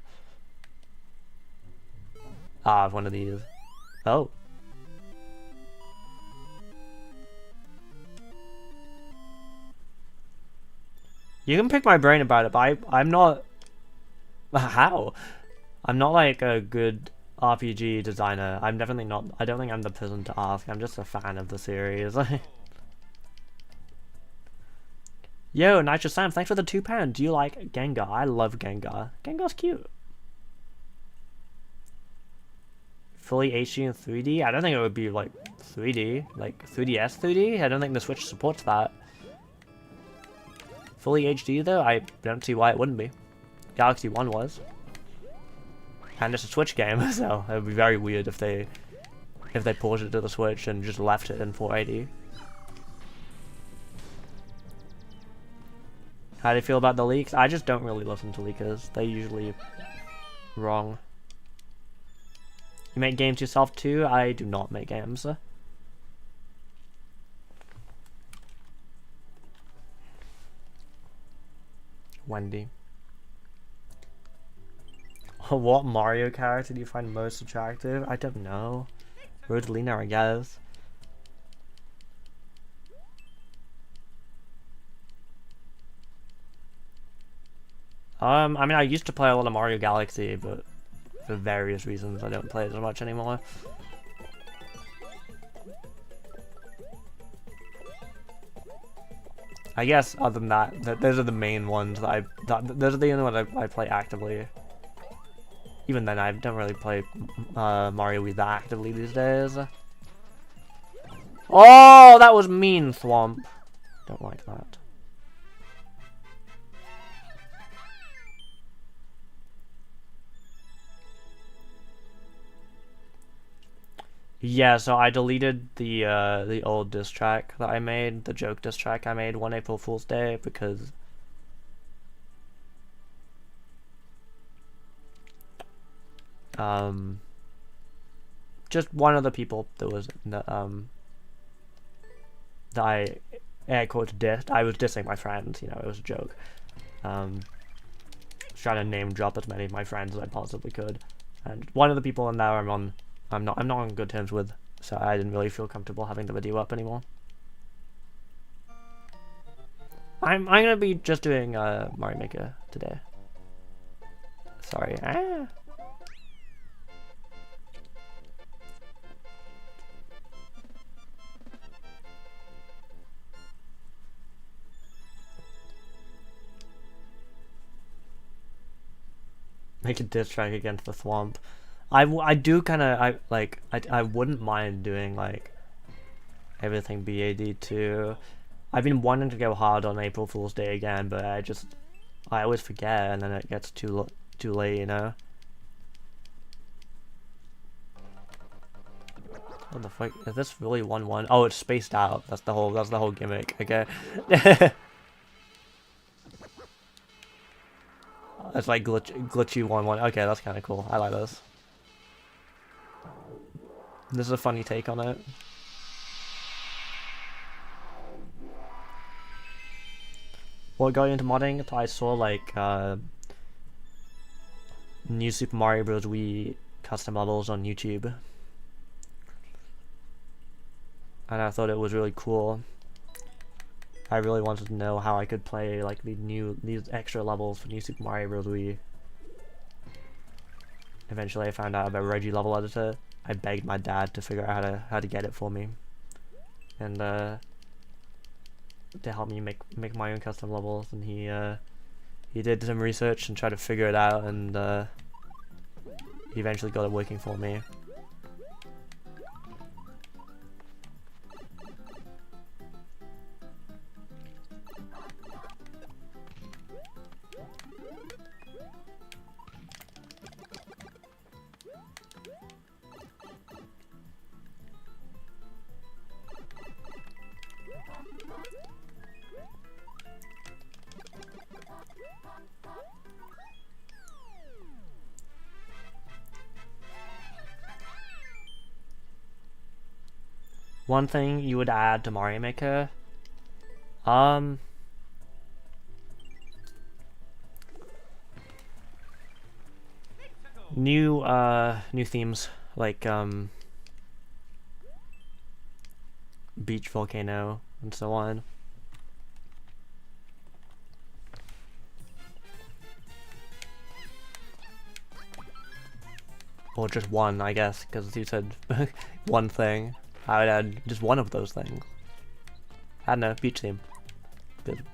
Ah, one of these. Oh. You can pick my brain about it, but I'm not... How? I'm not like a good RPG designer. I'm definitely not... I don't think I'm the person to ask. I'm just a fan of the series. Yo, Nitro Sam, thanks for the £2. Do you like Gengar? I love Gengar. Gengar's cute. Fully HD and 3D? I don't think it would be like 3D. Like 3DS 3D? I don't think the Switch supports that. Fully HD though, I don't see why it wouldn't be. Galaxy 1 was. And it's a Switch game, so it would be very weird if they ported it to the Switch and just left it in 480. How do you feel about the leaks? I just don't really listen to leakers. They're usually wrong. You make games yourself too? I do not make games. Wendy. What Mario character do you find most attractive? I don't know. Rosalina, I guess. I mean, I used to play a lot of Mario Galaxy, but for various reasons, I don't play it as much anymore. I guess other than that, those are the main ones those are the only ones I play actively. Even then, I don't really play Mario Wii that actively these days. Oh, that was mean, Thwomp. Don't like that. Yeah, so I deleted the old diss track that I made, the joke diss track I made one April Fool's Day, because just one of the people that was that I air quotes dissed. I was dissing my friends, you know, it was a joke. Was trying to name drop as many of my friends as I possibly could, and one of the people in there I'm not on good terms with, so I didn't really feel comfortable having the video up anymore. I'm gonna be just doing Mario Maker today. Sorry. Make a diss track against the swamp. I do kind of I wouldn't mind doing like everything BAD too. I've been wanting to go hard on April Fool's Day again, but I always forget, and then it gets too late, you know. What the fuck is this? Really 1-1? Oh, it's spaced out. That's the whole gimmick. Okay. It's like glitchy 1-1. Okay, that's kind of cool. I like this. This is a funny take on it. What got you into modding? I saw like New Super Mario Bros. Wii custom levels on YouTube, and I thought it was really cool. I really wanted to know how I could play like these extra levels for New Super Mario Bros. Wii. Eventually, I found out about Reggie Level Editor. I begged my dad to figure out how to get it for me, and to help me make my own custom levels. And he did some research and tried to figure it out, and he eventually got it working for me. One thing you would add to Mario Maker? New themes, like, beach, volcano, and so on. Or just one, I guess, because you said one thing. I would add just one of those things. I don't know, beach theme. Good.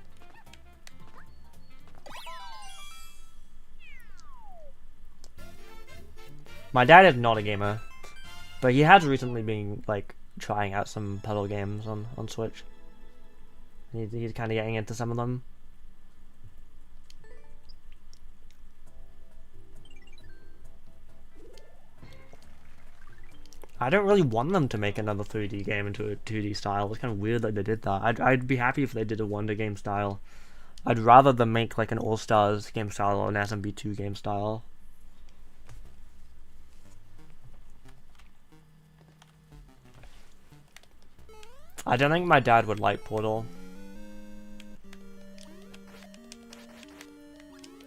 My dad is not a gamer, but he has recently been like trying out some puzzle games on Switch. He's kind of getting into some of them. I don't really want them to make another 3D game into a 2D style. It's kind of weird that they did that. I'd be happy if they did a Wonder game style. I'd rather them make like an All-Stars game style or an SMB2 game style. I don't think my dad would like Portal.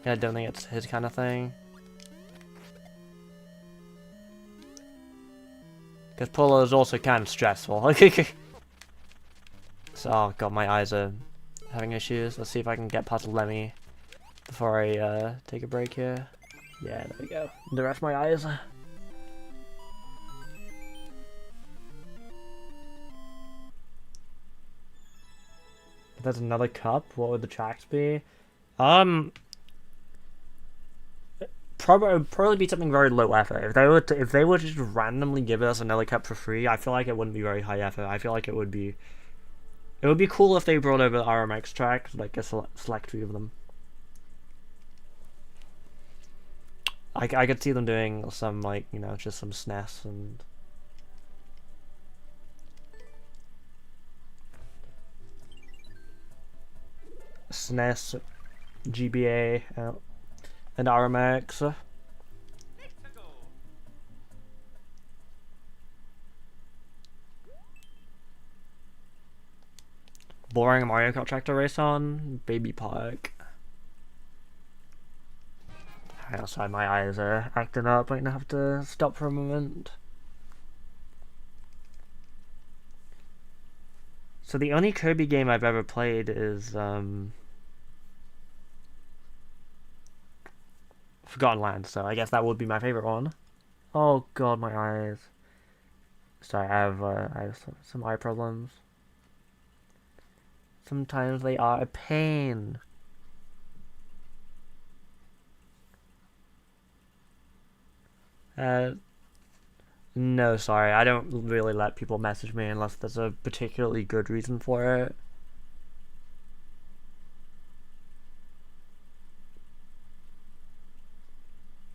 I don't think it's his kind of thing. Because Portal is also kind of stressful. So, oh god, my eyes are having issues. Let's see if I can get past Lemmy before I take a break here. Yeah, there we go. The rest of my eyes. If there's another cup, what would the tracks be? Probably be something very low effort. If they were to just randomly give us another cup for free, I feel like it wouldn't be very high effort. I feel like it would be It would be cool if they brought over the RMX tracks, like a select few of them. I could see them doing some, like, you know, just some SNES and... SNES, GBA, and RMX. Boring Mario Kart Tractor Race on Baby Park. Sorry, my eyes are acting up. I'm gonna have to stop for a moment. So the only Kirby game I've ever played is Forgotten Land. So I guess that would be my favorite one. Oh god, my eyes. Sorry, I have some eye problems. Sometimes they are a pain. No, sorry, I don't really let people message me unless there's a particularly good reason for it.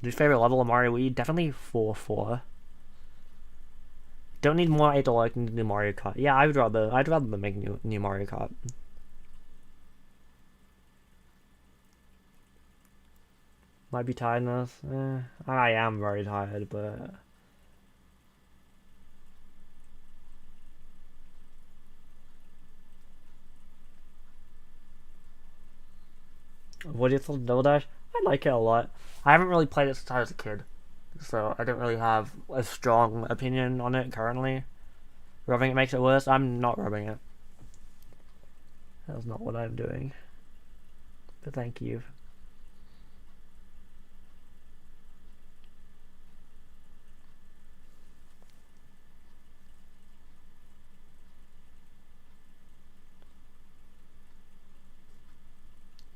Your favorite level of Mario Wii? Definitely 4-4. Don't need more 8 like new Mario Kart. Yeah, I'd rather them make new Mario Kart. Might be tiredness. I am very tired, but what do you think of Double Dash? I like it a lot. I haven't really played it since I was a kid, so I don't really have a strong opinion on it currently. Rubbing it makes it worse. I'm not rubbing it. That's not what I'm doing. But thank you.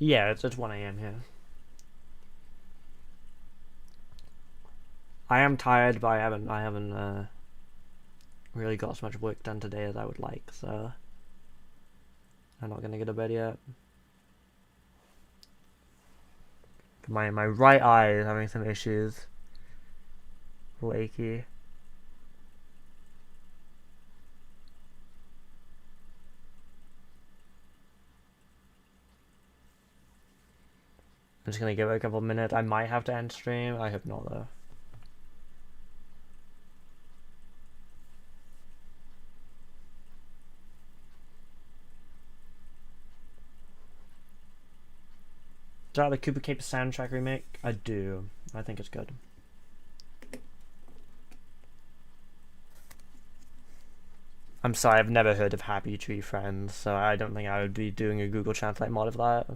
Yeah, it's 1 a.m. here. I am tired, but I haven't really got as much work done today as I would like, so I'm not gonna get to bed yet. My right eye is having some issues. Flaky. I'm just gonna give it a couple minutes. I might have to end stream. I hope not though. Do you like the Koopa Cape soundtrack remake? I do. I think it's good. I'm sorry, I've never heard of Happy Tree Friends, so I don't think I would be doing a Google Translate mod of that.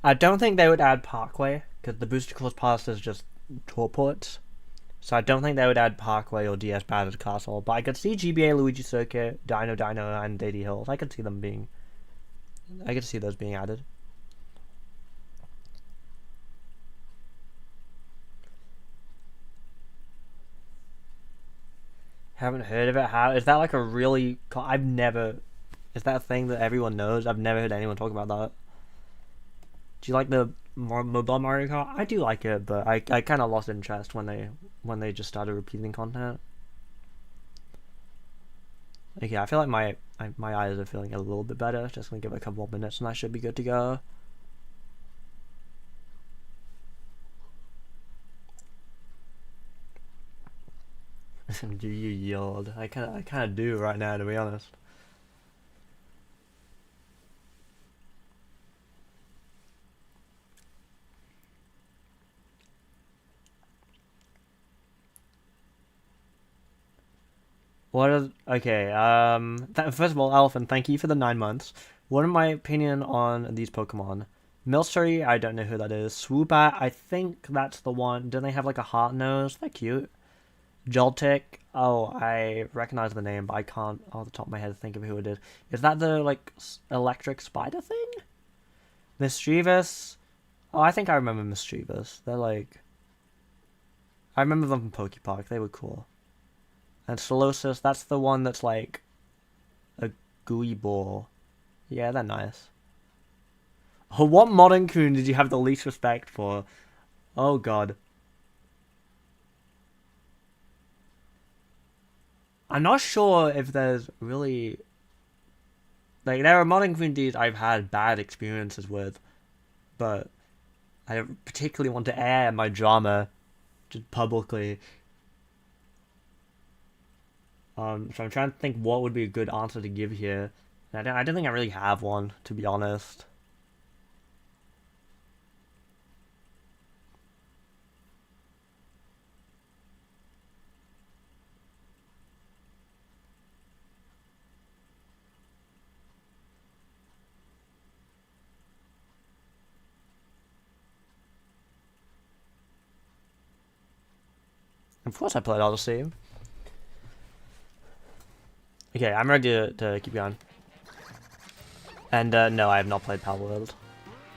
I don't think they would add Parkway, because the Booster Clause Pass is just tour ports. So I don't think they would add Parkway or DS Battered Castle, but I could see GBA Luigi Circuit, Dino Dino, and Daisy Hills. I could see those being added. Haven't heard of it. How is that like a really? I've never. Is that a thing that everyone knows? I've never heard anyone talk about that. Do you like the mobile Mario Kart? I do like it, but I kind of lost interest when they just started repeating content. Okay, I feel like my eyes are feeling a little bit better. Just gonna give it a couple more minutes and I should be good to go. Do you yield? I kind of do right now, to be honest. What is okay? First of all, Elephant, thank you for the 9 months. What is my opinion on these Pokemon? Milcery, I don't know who that is. Swoobat, I think that's the one. Do they have like a heart nose? They're cute. Joltik, oh, I recognize the name, but I can't off the top of my head think of who it is. Is that the like electric spider thing? Mischievous. Oh, I think I remember Mischievous. They're like... I remember them from Poke Park. They were cool. And Solosis, that's the one that's like a gooey ball. Yeah, they're nice. Oh, what modern coon did you have the least respect for? Oh god. I'm not sure if there's really... Like, there are modern communities I've had bad experiences with, but I don't particularly want to air my drama just publicly. So I'm trying to think what would be a good answer to give here. I don't think I really have one, to be honest. Of course I played Odyssey. Okay, I'm ready to keep going. And no, I have not played Pal World.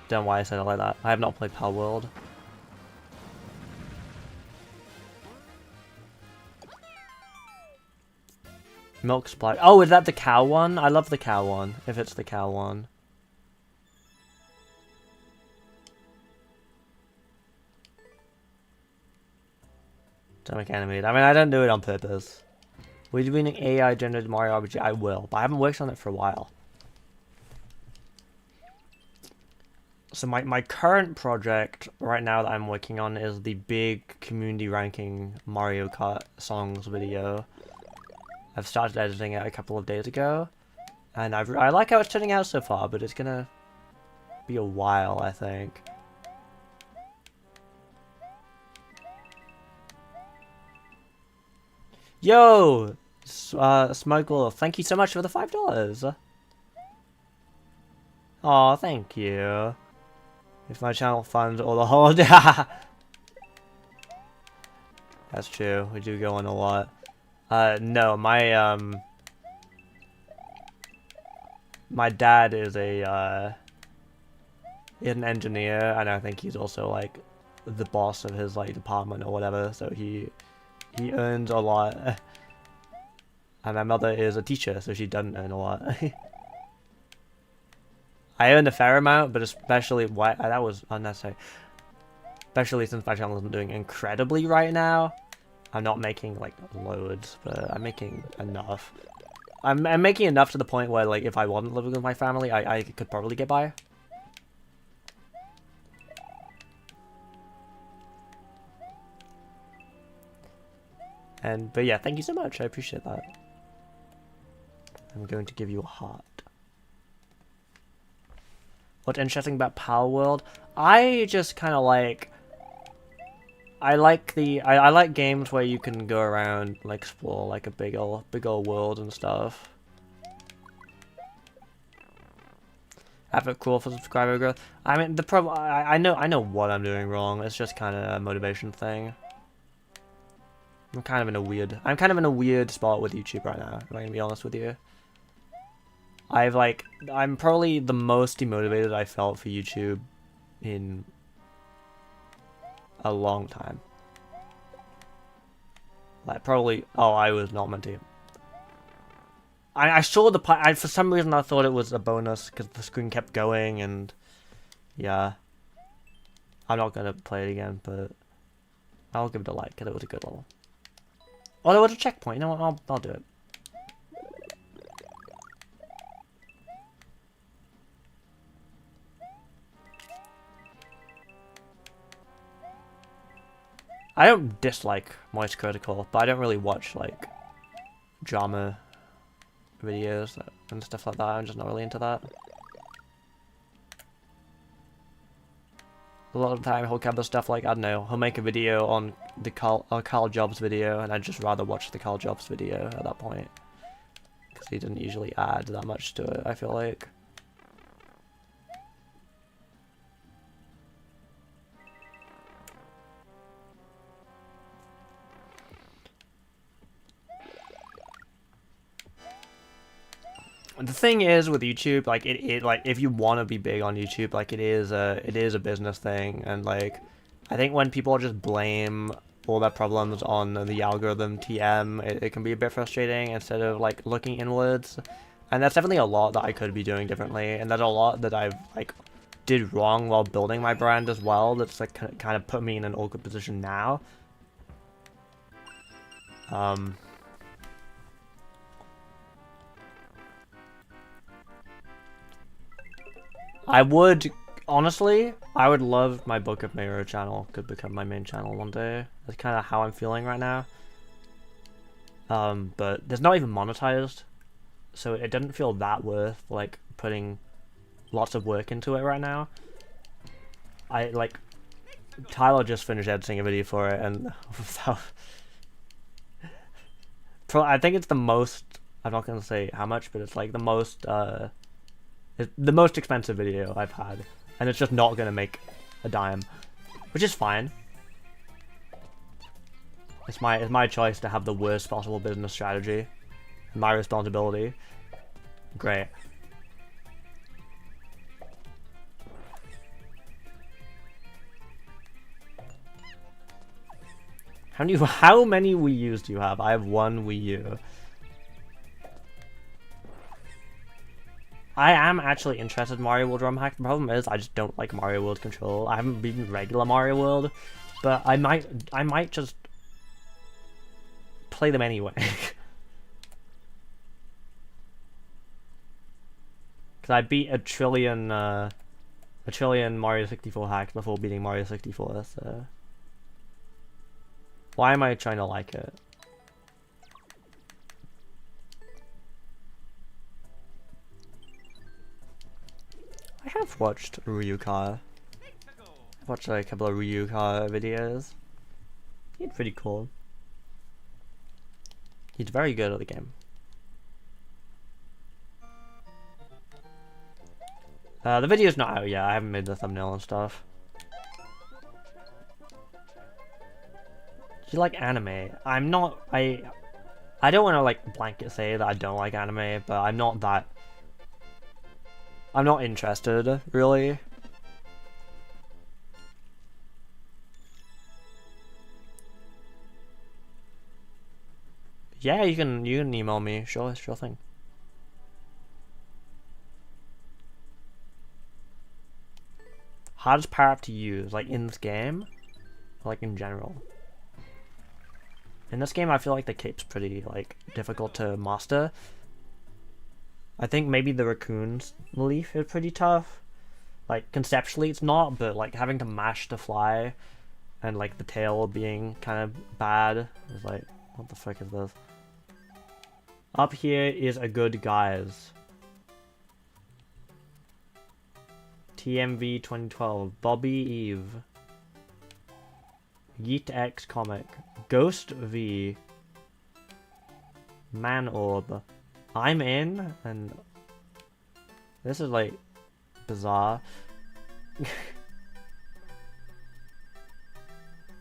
Don't know why I said it like that. I have not played Pal World. Milk supply. Oh, is that the cow one? I love the cow one, if it's the cow one. Don't make animated. I mean, I don't do it on purpose. Will you be an AI generated Mario RPG? I will, but I haven't worked on it for a while. So my current project right now that I'm working on is the big community ranking Mario Kart songs video. I've started editing it a couple of days ago, and I like how it's turning out so far, but it's gonna be a while, I think. Yo! Smuggle, thank you so much for the $5. Aw, thank you. If my channel funds all the holiday... That's true, we do go on a lot. No, my dad is an engineer, and I think he's also, like, the boss of his, like, department or whatever, so he earns a lot. And my mother is a teacher, so she doesn't earn a lot. I earn a fair amount, but especially that was unnecessary. Especially since my channel isn't doing incredibly right now. I'm not making like loads, but I'm making enough. I'm making enough to the point where like if I wasn't living with my family, I could probably get by. But yeah, thank you so much. I appreciate that. I'm going to give you a heart. What's interesting about Power World? I just kind of like... I like games where you can go around and like, explore like a big old world and stuff. Have it cool for subscriber growth. I mean, the problem... I know what I'm doing wrong. It's just kind of a motivation thing. I'm kind of in a weird spot with YouTube right now, if I'm gonna be honest with you. I'm probably the most demotivated I felt for YouTube in a long time. Like, probably, oh, I was not meant to. I saw the, for some reason I thought it was a bonus because the screen kept going and, yeah. I'm not gonna play it again, but I'll give it a like because it was a good level. Oh, there was a checkpoint, you know what, I'll do it. I don't dislike Moist Critical, but I don't really watch, like, drama videos and stuff like that. I'm just not really into that. A lot of the time he'll cover stuff like, I don't know, he'll make a video on the Carl Jobs video, and I'd just rather watch the Carl Jobs video at that point. Because he didn't usually add that much to it, I feel like. The thing is with YouTube, like it like if you want to be big on YouTube, like it is a business thing, and like I think when people just blame all their problems on the algorithm TM, it can be a bit frustrating instead of like looking inwards. And that's definitely a lot that I could be doing differently, and there's a lot that I've like did wrong while building my brand as well. That's like kind of put me in an awkward position now. I would, honestly, I would love my Book of Mayro channel could become my main channel one day. That's kind of how I'm feeling right now. But there's not even monetized, so it doesn't feel that worth, like, putting lots of work into it right now. Tyler just finished editing a video for it, and I think it's the most, I'm not gonna say how much, but it's like the most expensive video I've had, and it's just not gonna make a dime, which is fine. It's my choice to have the worst possible business strategy, and my responsibility. Great. How many Wii U's do you have? I have one Wii U. I am actually interested in Mario World ROM hack. The problem is I just don't like Mario World control. I haven't beaten regular Mario World, but I might just play them anyway. Cause I beat a trillion Mario 64 hacks before beating Mario 64, so why am I trying to like it? I have watched Ryuka. I've watched like, a couple of Ryuka videos. He's pretty cool. He's very good at the game. The video's not out yet. I haven't made the thumbnail and stuff. Do you like anime? I'm not. I don't want to like blanket say that I don't like anime, but I'm not that. I'm not interested, really. Yeah, you can email me. Sure thing. Hardest power up to use, like in this game, or like in general. In this game, I feel like the cape's pretty like difficult to master. I think maybe the raccoon's leaf is pretty tough. Like conceptually, it's not, but like having to mash to fly, and like the tail being kind of bad is like, what the fuck is this? Up here is a good guys. TMV 2012, Bobby Eve, Yeet X Comic, Ghost V, Man Orb, I'm in, and this is like bizarre.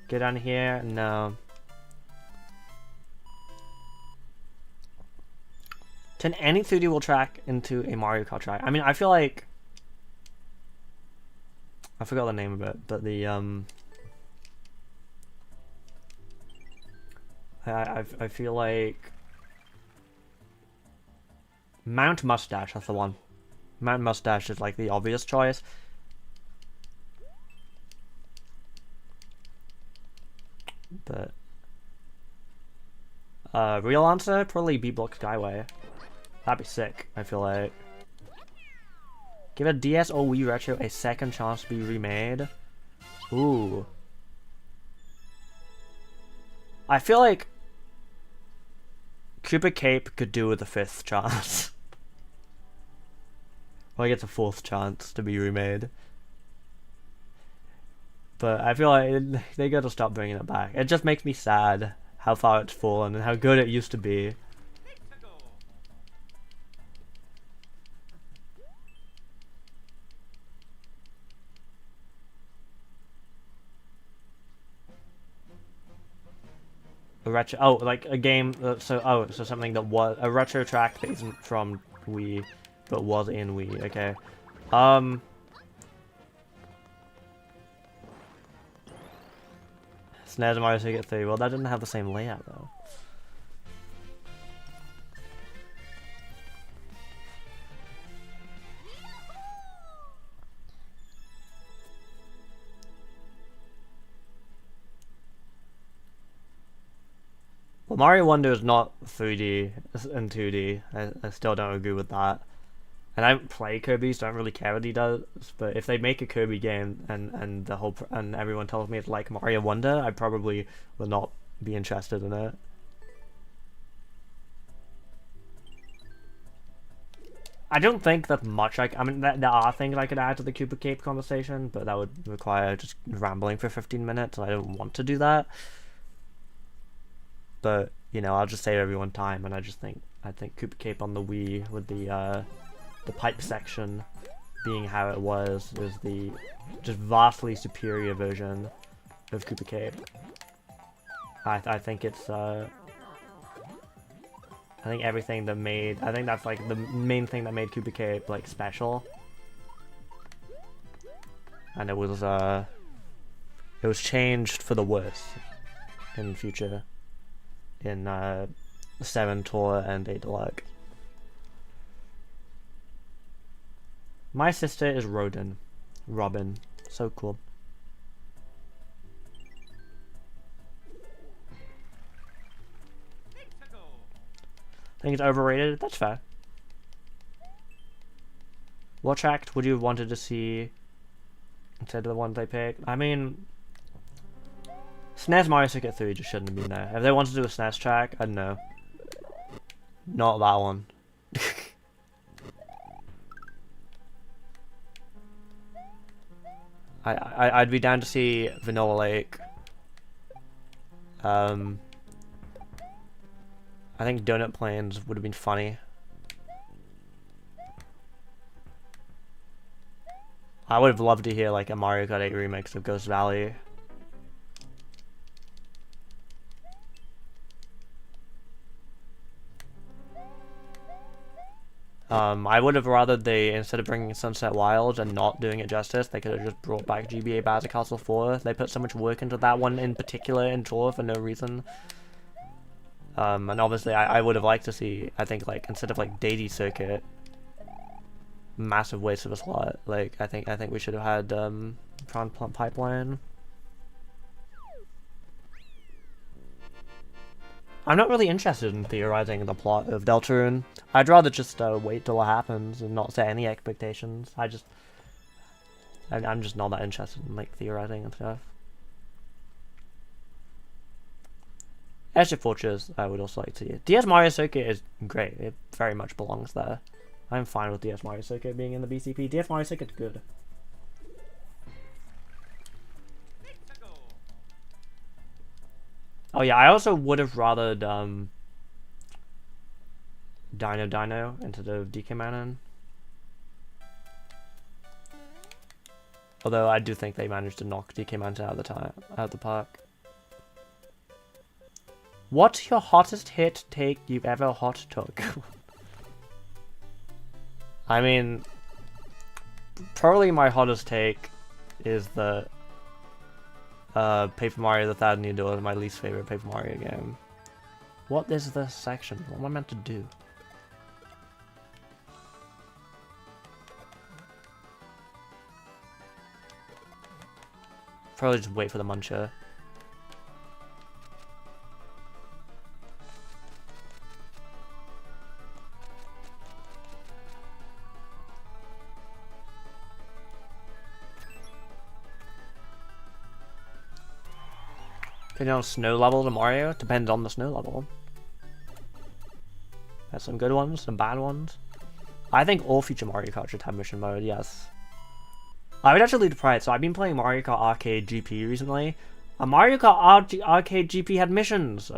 Get on here, no. Turn any 3D wheel track into a Mario Kart track. I mean, I feel like I forgot the name of it, but the I feel like Mount Mustache, that's the one. Mount Mustache is like the obvious choice. But real answer, probably B-Block Skyway. That'd be sick, I feel like. Give a DS or Wii Retro a second chance to be remade. Ooh. I feel like Cupid Cape could do with a 5th chance. Well, it gets a 4th chance to be remade. But I feel like they gotta stop bringing it back. It just makes me sad how far it's fallen and how good it used to be. A retro, oh, like a game. So something that was a retro track that isn't from Wii, but was in Wii. Okay. SNES Mario Circuit 3. Well, that didn't have the same layout though. Well, Mario Wonder is not 3D and 2D. I still don't agree with that. And I don't play Kirby, so I don't really care what he does. But if they make a Kirby game and everyone tells me it's like Mario Wonder, I probably will not be interested in it. I don't think that much. I mean, there are things I could add to the Koopa Cape conversation, but that would require just rambling for 15 minutes, and I don't want to do that. But you know, I'll just save everyone time, and I think Koopa Cape on the Wii with the pipe section being how it was is the just vastly superior version of Koopa Cape. I think it's I think everything that made I think that's like the main thing that made Koopa Cape like special. And it was changed for the worse in future in 7 Tour and 8 Deluxe. My sister is Robin. So cool. I think it's overrated. That's fair. What track would you have wanted to see instead of the ones I picked? I mean, SNES Mario Circuit 3 just shouldn't have been there. If they wanted to do a SNES track, I don't know. Not that one. I'd be down to see Vanilla Lake. I think Donut Plains would have been funny. I would have loved to hear like a Mario Kart 8 remix of Ghost Valley. I would have rather they, instead of bringing Sunset Wilds and not doing it justice, they could have just brought back GBA Bowser Castle 4. They put so much work into that one in particular in Tour for no reason. And obviously I would have liked to see, I think like, instead of like Dady Circuit, massive waste of a slot. Like, I think we should have had, Prawn Pipeline. I'm not really interested in theorizing the plot of Deltarune. I'd rather just wait till it happens and not set any expectations. I'm just not that interested in like theorizing and stuff. Airship Fortress, I would also like to see. DS Mario Circuit is great. It very much belongs there. I'm fine with DS Mario Circuit being in the BCP. DS Mario Circuit's good. Oh yeah, I also would have rathered Dino instead of DK Manon. Although I do think they managed to knock DK Manon out of the park. What's your hottest hit take you've ever hot took? I mean, probably my hottest take is the Paper Mario The Thousand Year Door is my least favorite Paper Mario game. What is this section? What am I meant to do? Probably just wait for the muncher. Depending on snow level to Mario, depends on the snow level. There's some good ones, some bad ones. I think all future Mario Kart should have mission mode, yes. I would actually try it. So I've been playing Mario Kart Arcade GP recently. And Mario Kart Arcade GP had missions.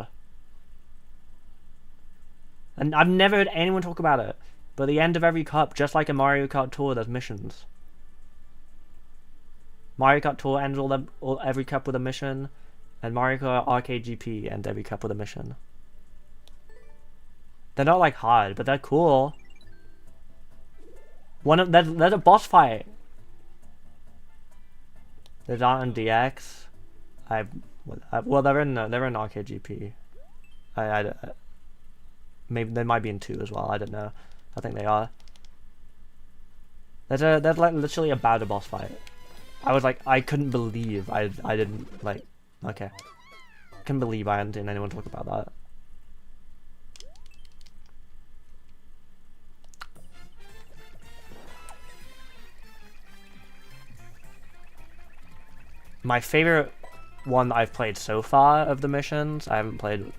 And I've never heard anyone talk about it. But at the end of every cup, just like a Mario Kart Tour, there's missions. Mario Kart Tour ends every cup with a mission. And Mario Kart Arcade GP ends every cup with a mission. They're not like hard, but they're cool. There's a boss fight. There's aren't in DX. Well, they're in Arcade GP. Maybe they might be in 2 as well. I don't know. I think they are. There's like literally a boss fight. I was like, I couldn't believe I didn't like. Okay, couldn't believe I hadn't seen anyone talk about that. My favorite one that I've played so far of the missions, I haven't played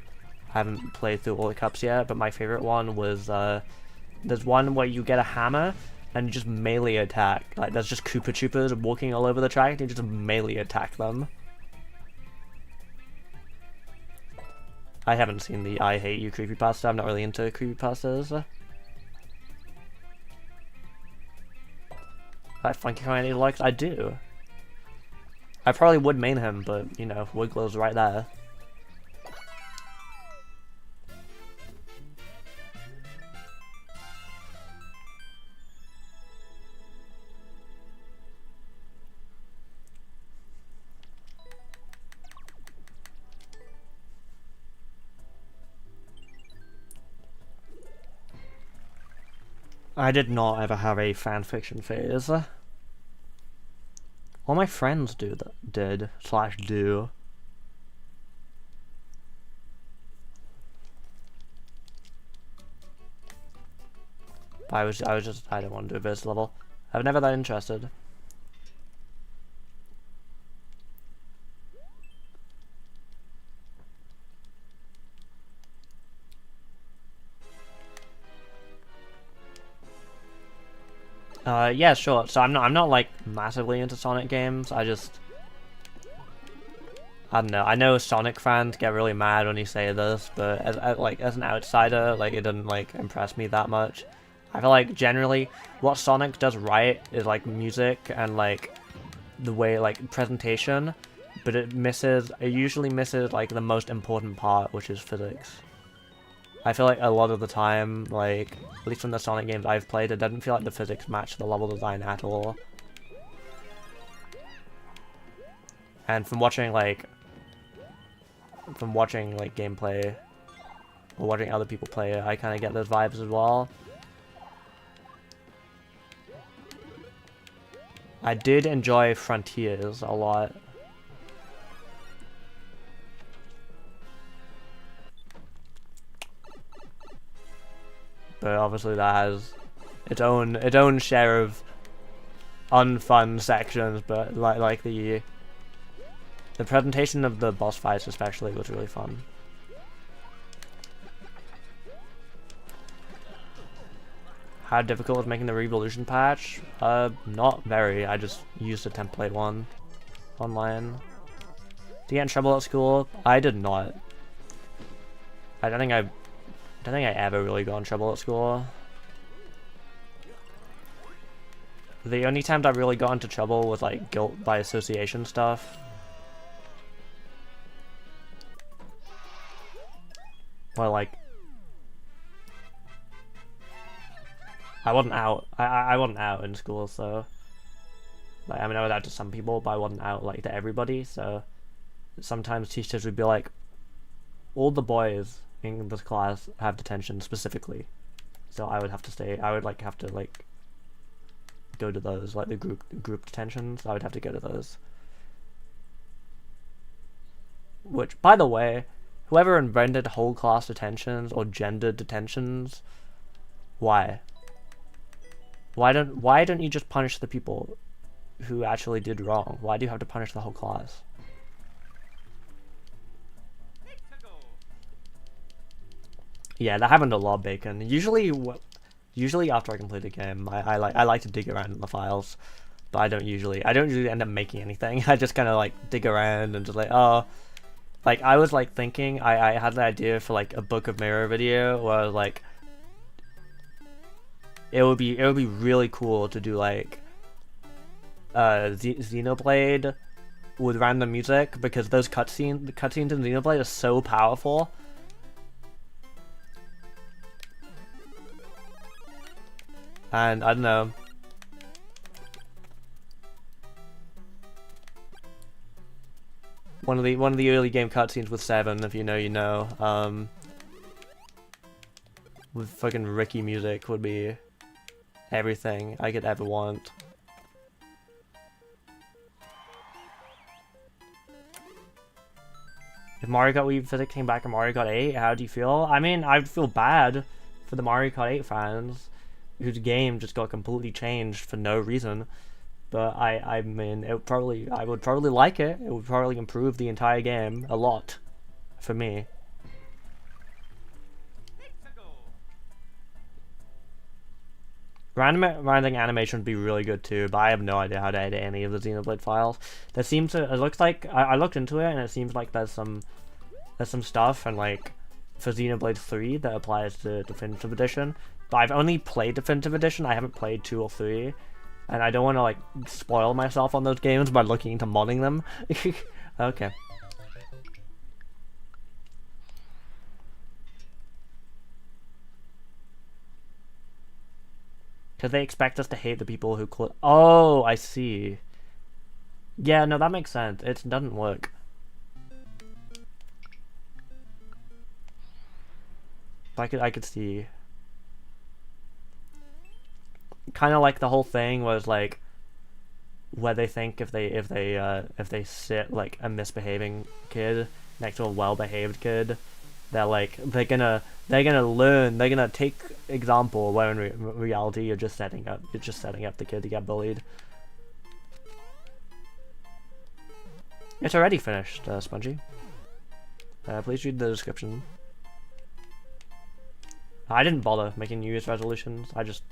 through all the cups yet, but my favorite one was there's one where you get a hammer and you just melee attack. Like there's just Koopa Troopas walking all over the track and you just melee attack them. I haven't seen the I Hate You creepypasta. I'm not really into creepypastas. Like Funky Kong any likes? I do. I probably would main him, but you know, Wigglow's right there. I did not ever have a fanfiction phase. All my friends do. I didn't want to do a base level. I was never that interested. Yeah, sure. So I'm not like massively into Sonic games. I don't know. I know Sonic fans get really mad when you say this, but as an outsider, like it doesn't like impress me that much. I feel like generally what Sonic does right is like music and like the way like presentation, but it usually misses like the most important part, which is physics. I feel like a lot of the time, like, at least from the Sonic games I've played, it doesn't feel like the physics match the level design at all. And from watching gameplay, or watching other people play it, I kind of get those vibes as well. I did enjoy Frontiers a lot. But obviously that has its own share of unfun sections, but like the presentation of the boss fights especially was really fun. How difficult was making the Revolution patch? Not very. I just used a template one online. Did you get in trouble at school? I did not. I don't think I ever really got in trouble at school. The only times I really got into trouble was like guilt by association stuff. Well, like I wasn't out. I wasn't out in school, so like I mean I was out to some people, but I wasn't out like to everybody. So sometimes teachers would be like, all the boys in this class have detention specifically, so I would have to stay. I would like have to like go to those, like the group detentions. I would have to go to those. Which, by the way, whoever invented whole class detentions or gendered detentions, why? Why don't you just punish the people who actually did wrong? Why do you have to punish the whole class? Yeah, that happened a lot, Bacon. Usually after I complete a game, I like to dig around in the files, but I don't usually end up making anything. I just kind of like dig around and just like, oh, like I was like thinking I had the idea for like a Book of Mayro video where like it would be really cool to do like Xenoblade with random music, because the cutscenes in Xenoblade are so powerful. And I don't know, One of the early game cutscenes with 7, if you know, you know. With fucking Ricky music would be everything I could ever want. If Mario Kart Wii Physics came back in Mario Kart 8, how do you feel? I mean, I'd feel bad for the Mario Kart 8 fans, whose game just got completely changed for no reason. But I mean, I would probably like it. It would probably improve the entire game a lot, for me. Random animation would be really good too, but I have no idea how to edit any of the Xenoblade files. There seems to, it looks like, I looked into it and it seems like there's some stuff and like for Xenoblade 3 that applies to Definitive Edition. But I've only played Definitive Edition, I haven't played 2 or 3. And I don't want to like spoil myself on those games by looking into modding them. Okay. Because they expect us to hate the people who Oh, I see. Yeah, no, that makes sense. It doesn't work. I could see. Kind of like the whole thing was like, where they think if they sit like a misbehaving kid next to a well-behaved kid, they're gonna learn, they're gonna take example, where in reality you're just setting up the kid to get bullied. It's already finished, Spongy. Please read the description. I didn't bother making New Year's resolutions. I just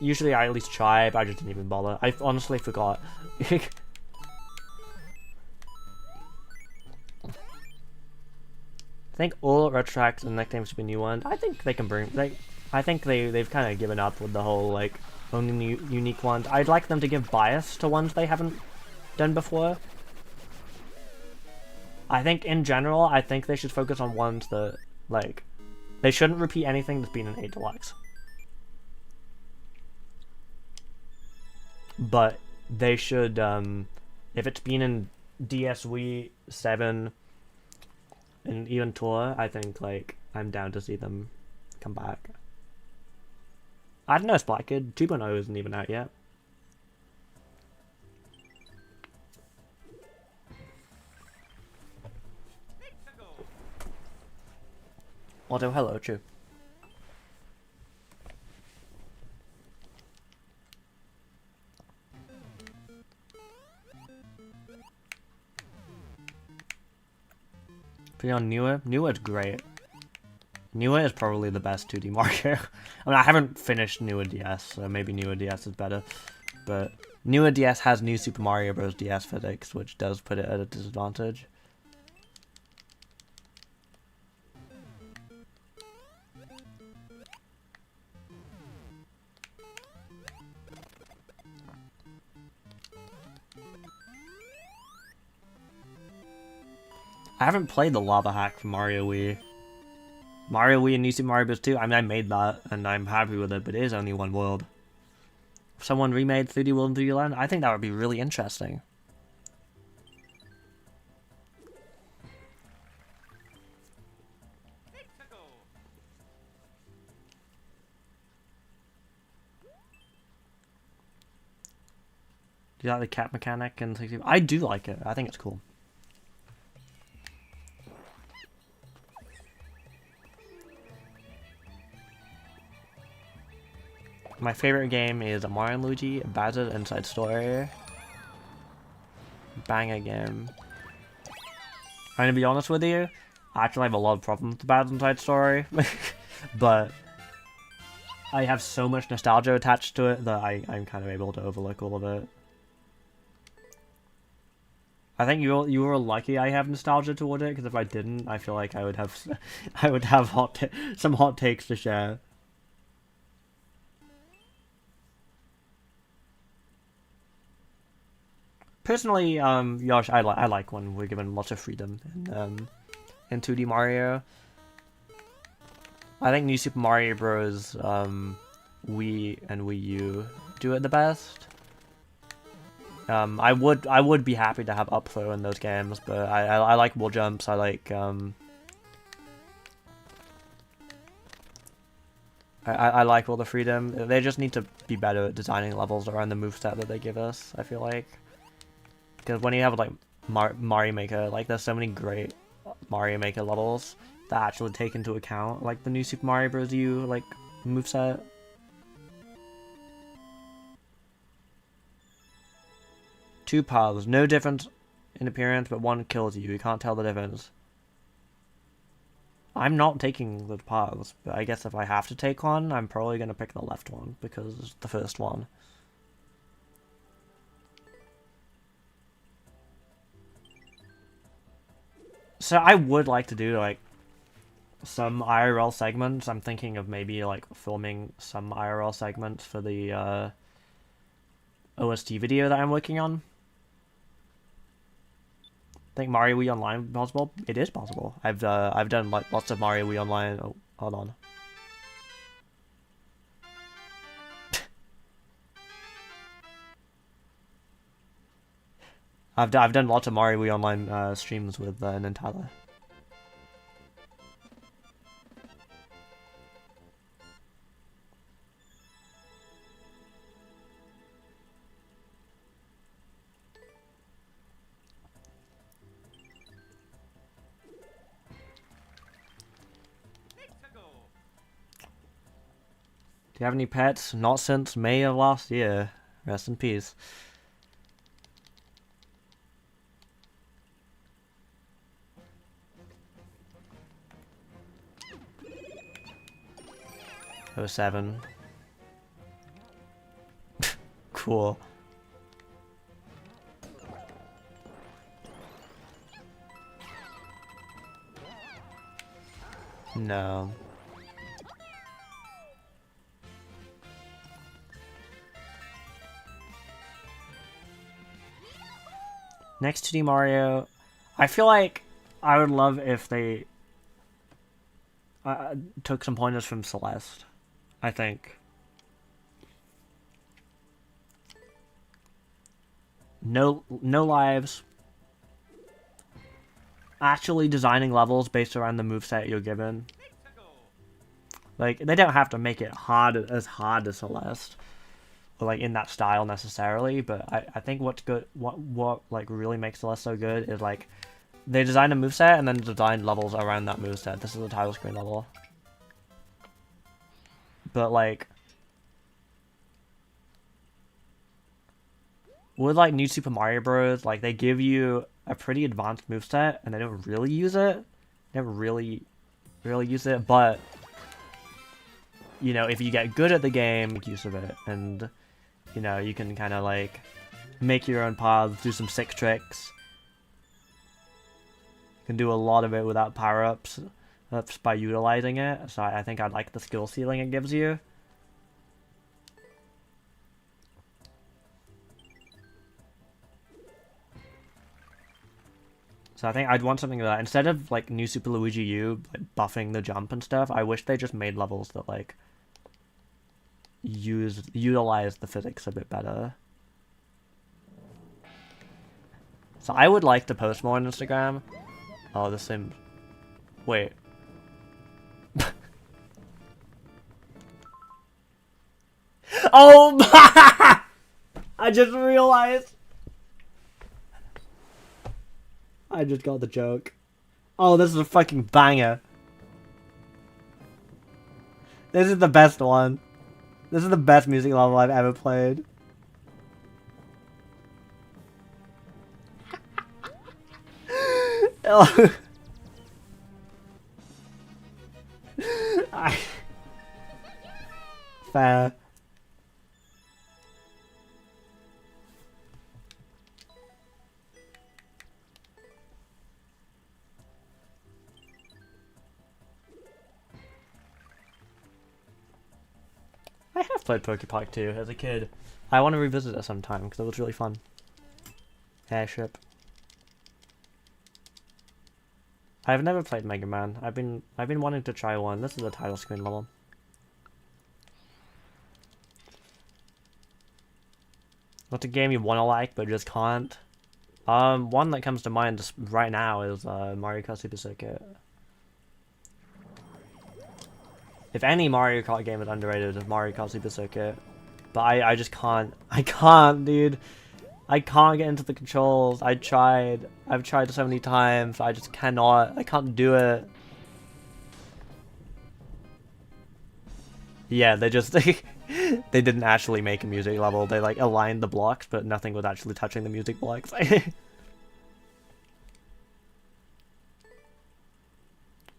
usually I at least try, but I just didn't even bother. I honestly forgot. I think all retracts and nicknames should be new ones. I think they can bring. I think they've kind of given up with the whole like only new unique ones. I'd like them to give bias to ones they haven't done before. I think in general, I think they should focus on ones that like they shouldn't repeat anything that's been in 8 Deluxe. But they should, if it's been in DS, Wii, 7. And even Tour, I think, like, I'm down to see them come back. I don't know, Splat Kid 2.0 isn't even out yet. Although, hello, true. On Newer's great. Newer is probably the best 2D Mario. I mean, I haven't finished Newer DS, so maybe Newer DS is better. But Newer DS has New Super Mario Bros. DS physics, which does put it at a disadvantage. I haven't played the lava hack from Mario Wii. Mario Wii and New Super Mario Bros. 2, I mean, I made that, and I'm happy with it, but it is only one world. If someone remade 3D World and 3D Land, I think that would be really interesting. Do you like the cat mechanic? And I do like it. I think it's cool. My favorite game is Mario & Luigi, Bowser's Inside Story. Banger game. I'm gonna be honest with you, I actually have a lot of problems with Bowser's Inside Story. But I have so much nostalgia attached to it that I'm kind of able to overlook all of it. I think you were lucky I have nostalgia toward it, because if I didn't, I feel like I would have some hot takes to share. Personally, Yosh, I like when we're given lots of freedom in 2D Mario. I think New Super Mario Bros. Wii and Wii U do it the best. I would be happy to have up throw in those games, but I like wall jumps. I like I like all the freedom. They just need to be better at designing levels around the moveset that they give us, I feel like. Because when you have like Mario Maker, like there's so many great Mario Maker levels that actually take into account like the new Super Mario Bros. U like moveset. Two paths, no difference in appearance, but one kills you. You can't tell the difference. I'm not taking the paths, but I guess if I have to take one, I'm probably going to pick the left one, because it's the first one. So I would like to do, like, some IRL segments. I'm thinking of maybe, like, filming some IRL segments for the, OST video that I'm working on. Think Mario Wii Online possible? It is possible. I've done like lots of Mario Wii Online. Oh, hold on. I've done lots of Mario Wii Online streams with Nintendo. Do you have any pets? Not since May of last year. Rest in peace. Oh 07. Cool. No. Next 2D Mario, I feel like I would love if they took some pointers from Celeste. I think. No lives. Actually designing levels based around the moveset you're given. Like, they don't have to make it as hard as Celeste. Or, like, in that style necessarily, but I think what's good, what like, really makes Celeste so good is, like, they design a moveset and then design levels around that moveset. This is a title screen level. But, like, with, like, New Super Mario Bros., like, they give you a pretty advanced moveset, and they don't really use it. They never really use it, but, you know, if you get good at the game, make use of it, and, you know, you can kind of, like, make your own paths, do some sick tricks. You can do a lot of it without power-ups by utilizing it, so I think I like the skill ceiling it gives you. So I think I'd want something like that. Instead of, like, New Super Luigi U, like, buffing the jump and stuff, I wish they just made levels that, like, utilize the physics a bit better. So I would like to post more on Instagram. Oh, this seems... Wait. Oh, I just realized. I just got the joke. Oh, this is a fucking banger. This is the best one. This is the best music level I've ever played. Fair. I have played Pokepark 2 as a kid. I want to revisit it sometime because it was really fun. Airship. I've never played Mega Man. I've been wanting to try one. This is a title screen level. What's a game you want to like but just can't? One that comes to mind just right now is Mario Kart Super Circuit. If any Mario Kart game is underrated, it's Mario Kart Super Circuit. But I just can't. I can't, dude. I can't get into the controls. I've tried so many times. I just cannot. I can't do it. Yeah, they just they didn't actually make a music level. They like aligned the blocks, but nothing was actually touching the music blocks.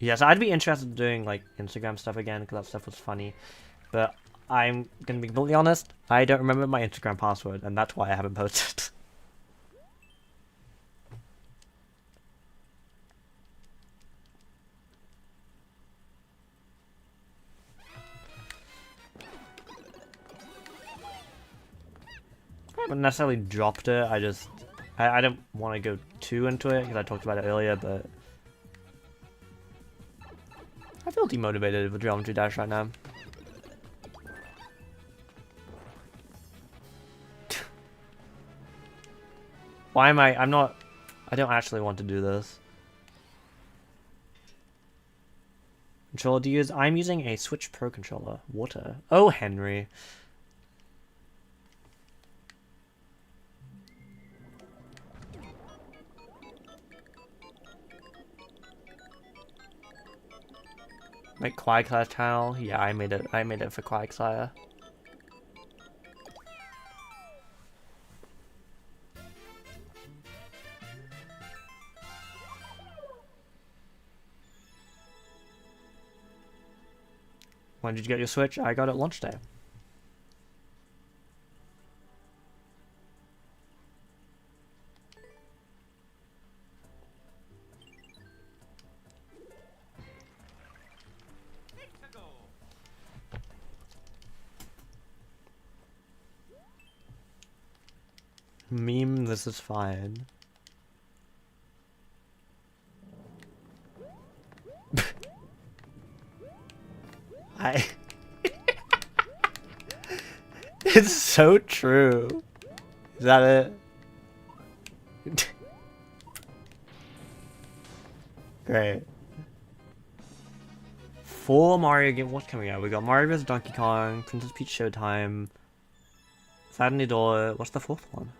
Yes, I'd be interested in doing like Instagram stuff again because that stuff was funny. But I'm gonna be completely honest. I don't remember my Instagram password, and that's why I haven't posted. I haven't necessarily dropped it. I don't want to go too into it because I talked about it earlier, but I feel demotivated with Geometry Dash right now. Why am I? I don't actually want to do this. Controller to use? I'm using a Switch Pro controller. Water. Oh, Henry. Like Quagsire channel? Yeah, I made it for Quagsire. When did you get your Switch? I got it launch day. Meme, this is fine. It's so true. Is that it? Great. 4 Mario games. What's coming out? We got Mario vs. Donkey Kong, Princess Peach Showtime, Saturday Door. What's the 4th one?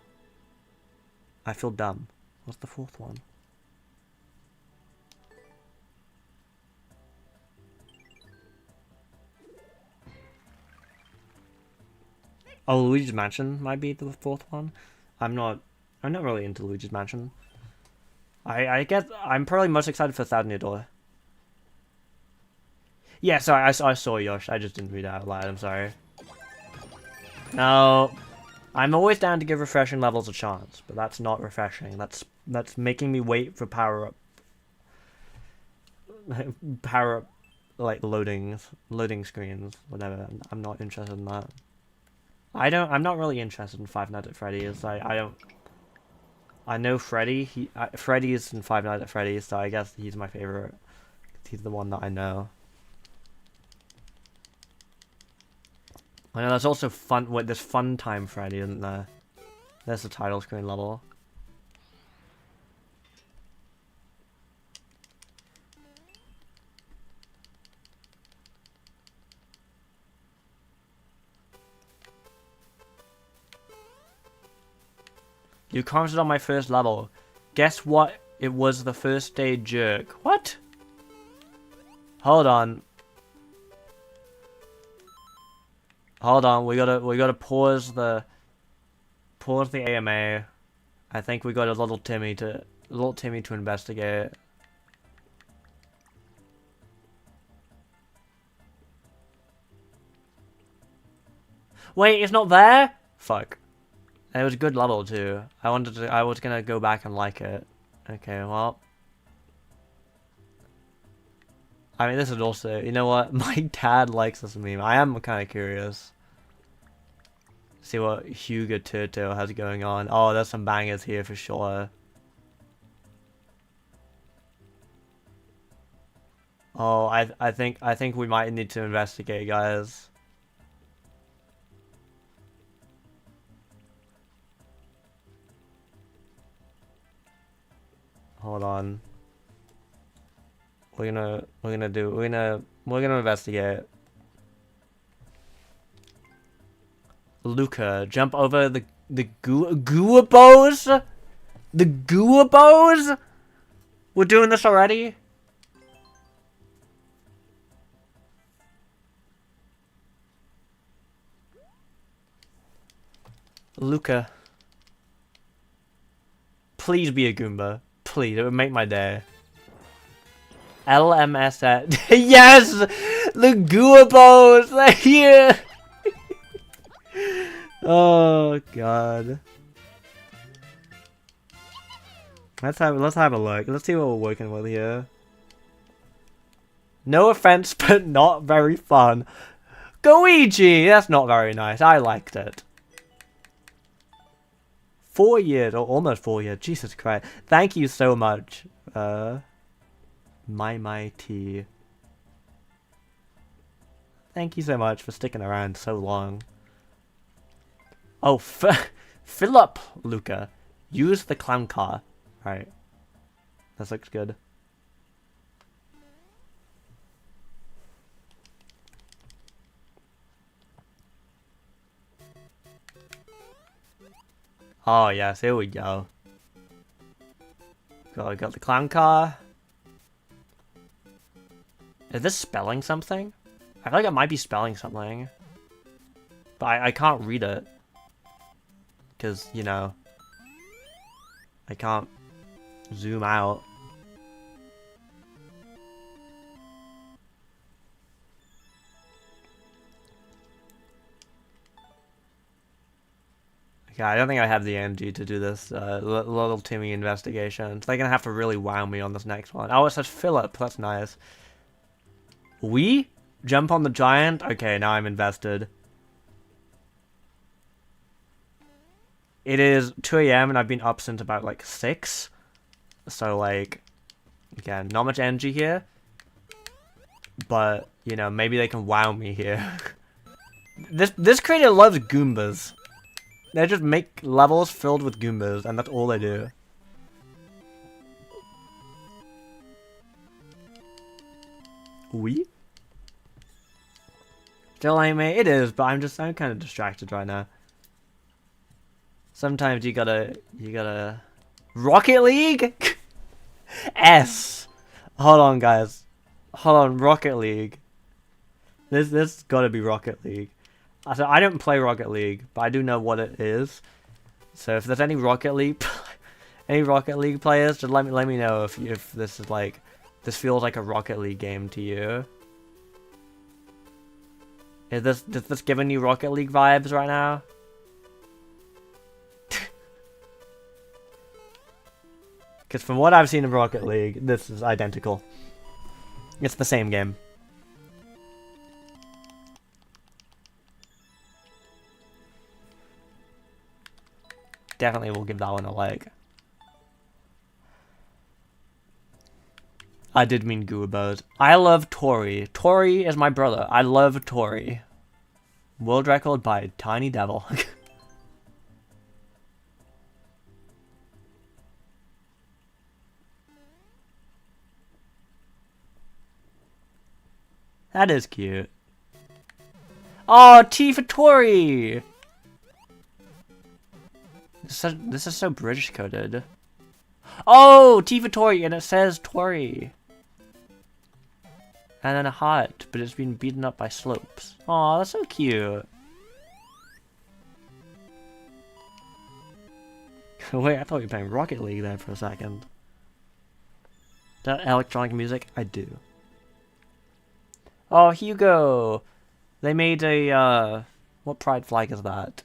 I feel dumb. What's the 4th one? Oh, Luigi's Mansion might be the 4th one. I'm not really into Luigi's Mansion. I guess I'm probably most excited for Saturday Door. Yeah, sorry, I saw Yosh. I just didn't read it out loud. I'm sorry. No, I'm always down to give refreshing levels a chance, but that's not refreshing. That's making me wait for power up, like loading screens, whatever. I'm not interested in that. I'm not really interested in Five Nights at Freddy's. I don't. I know Freddy. Freddy is in Five Nights at Freddy's, so I guess he's my favorite. He's the one that I know. I know there's also fun. What there's Fun Time Freddy, isn't there? There's the title screen level. You commented on my first level. Guess what? It was the first day jerk. What? Hold on. Hold on. We gotta pause the AMA. I think we got a little Timmy to investigate. Wait, it's not there? Fuck. It was a good level too. I was gonna go back and like it. Okay, well. I mean, this is also, you know what? My dad likes this meme. I am kind of curious. See what Hugo Turtle has going on. Oh, there's some bangers here for sure. Oh, I think we might need to investigate, guys. Hold on. We're gonna investigate. Luca, jump over the Guabos? The Guabos? We're doing this already? Luca. Please be a Goomba. Please, it would make my day. LMS. Yes! The Guabos! They're here! Oh god. Let's have a look. Let's see what we're working with here. No offense, but not very fun. Goichi! That's not very nice. I liked it. 4 years, or almost 4 years. Jesus Christ. Thank you so much. My tea. Thank you so much for sticking around so long. Oh, Philip, Luca. Use the clown car. Right. This looks good. Oh, yes, here we go. Got the clown car. Is this spelling something? I feel like it might be spelling something. But I can't read it. Because, you know, I can't zoom out. Okay, I don't think I have the energy to do this little Timmy investigation. They're gonna have to really wow me on this next one. Oh, it says Philip. That's nice. We jump on the giant? Okay, now I'm invested. It is 2 AM and I've been up since about like 6. So like, again, not much energy here. But, you know, maybe they can wow me here. This creator loves Goombas. They just make levels filled with Goombas and that's all they do. We? Still ain't me? It is, but I'm kind of distracted right now. Sometimes you gotta... Rocket League? S. Hold on, guys. Hold on, Rocket League. This gotta be Rocket League. So I don't play Rocket League, but I do know what it is. So if there's any Rocket League players, just let me know if this is like, this feels like a Rocket League game to you. Is this giving you Rocket League vibes right now? Because from what I've seen of Rocket League, this is identical. It's the same game. Definitely will give that one a like. I did mean Guabos. I love Tori. Tori is my brother. I love Tori. World record by Tiny Devil. That is cute. Oh, T for Tori! This is so British coded. Oh, T for Tori, and it says Tori. And then a heart, but it's been beaten up by slopes. Oh, that's so cute. Wait, I thought you were playing Rocket League there for a second. That electronic music? I do. Oh, Hugo! They made a, what pride flag is that?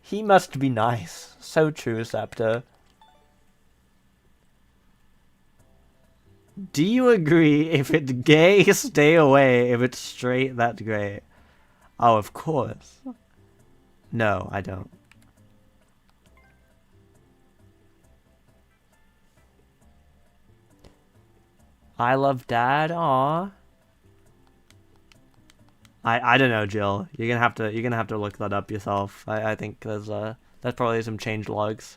He must be nice. So true, Scepter. Do you agree? If it's gay, stay away. If it's straight, that's great. Oh, of course. No, I don't. I love Dad. Aw. I don't know, Jill. You're gonna have to look that up yourself. I think there's probably some change logs.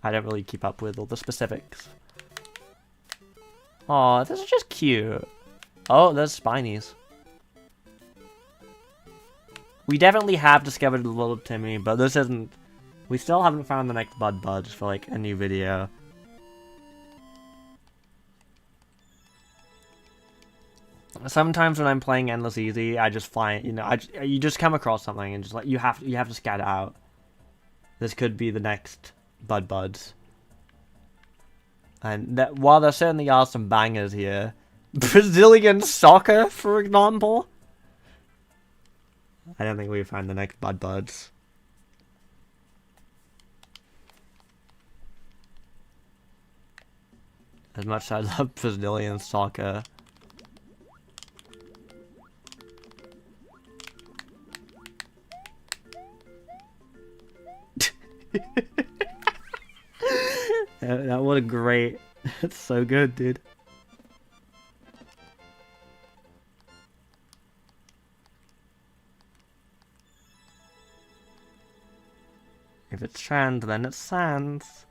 I don't really keep up with all the specifics. Aw, this is just cute. Oh, there's Spinies. We definitely have discovered the little Timmy, but this isn't... We still haven't found the next Bud for, like, a new video. Sometimes when I'm playing Endless Easy, I just find, you know, you just come across something and just, like, you have to scout it out. This could be the next Buds. And that, while there certainly are some bangers here, Brazilian soccer, for example. I don't think we found the next Buds. As much as I love Brazilian soccer. That was great. It's so good, dude. If it's sand, then it's sands.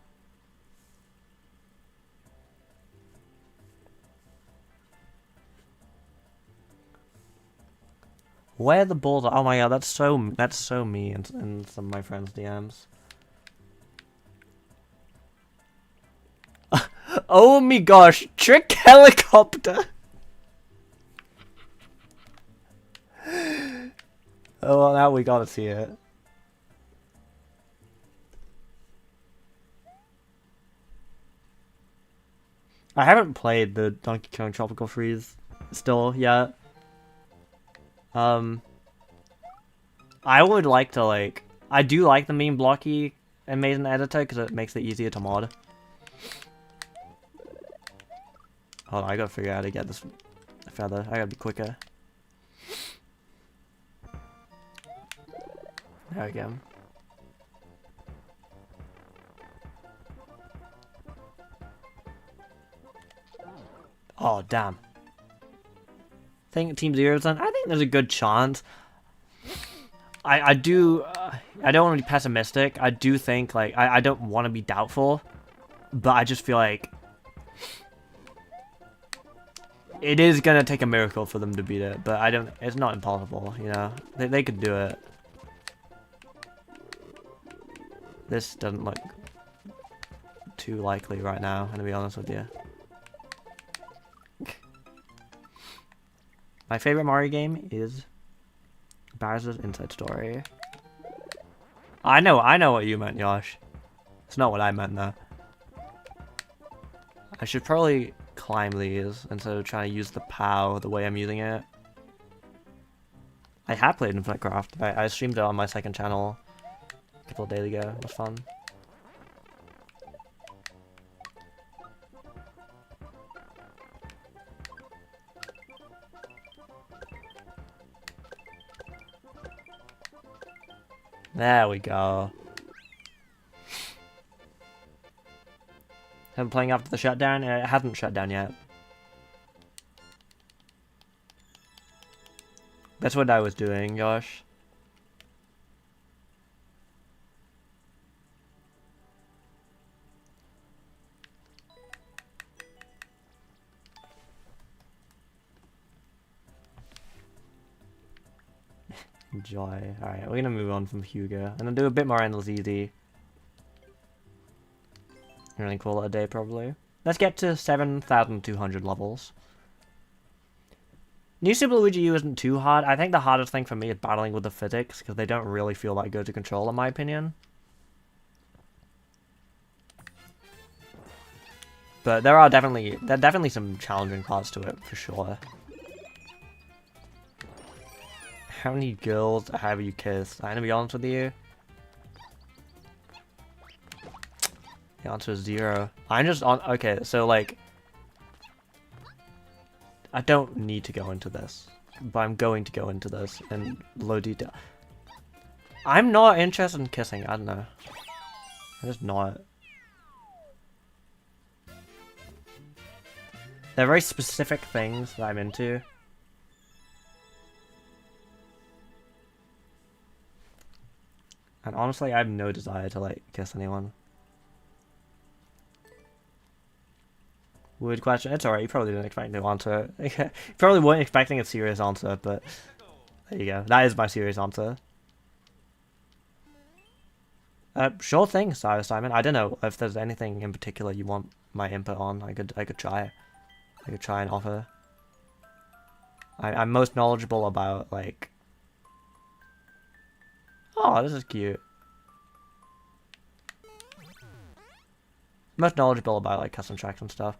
Where the balls are? Oh my god, that's so me in some of my friends' DMs. Oh my gosh, trick helicopter. Oh well, now we gotta see it. I haven't played the Donkey Kong Tropical Freeze still yet. I would like to, like... I do like the meme blocky amazing editor because it makes it easier to mod. Hold on, I gotta figure out how to get this feather. I gotta be quicker. There we go. Oh, damn. Think Team Zero's done? I think there's a good chance. I do... I don't want to be pessimistic. I do think, like... I don't want to be doubtful. But I just feel like... It is gonna take a miracle for them to beat it. But I don't... It's not impossible, you know? They could do it. This doesn't look too likely right now, I'm gonna be honest with you. My favorite Mario game is Bowser's Inside Story. I know what you meant, Yosh. It's not what I meant, though. I should probably climb these instead of trying to use the POW the way I'm using it. I have played Infinite Craft. I streamed it on my second channel a couple of days ago. It was fun. There we go. I'm playing after the shutdown? It hasn't shut down yet. That's what I was doing, Josh. Enjoy. Alright, we're gonna move on from Hugo. And then do a bit more Endless Easy. And then call it a day, probably. Let's get to 7,200 levels. New Super Luigi U isn't too hard. I think the hardest thing for me is battling with the physics, because they don't really feel that good to control, in my opinion. But there are definitely some challenging parts to it, for sure. How many girls have you kissed? I'm gonna be honest with you. The answer is 0. I'm just on. Okay, so like, I don't need to go into this, but I'm going to go into this in low detail. I'm not interested in kissing. I don't know. I'm just not. There are very specific things that I'm into. And honestly, I have no desire to, like, kiss anyone. Weird question. It's alright. You probably didn't expect to answer it. You probably weren't expecting a serious answer, but there you go. That is my serious answer. Sure thing, Simon. I don't know if there's anything in particular you want my input on. I could try. I could try and offer. I'm most knowledgeable about like. Oh, this is cute. Most knowledgeable about like custom tracks and stuff.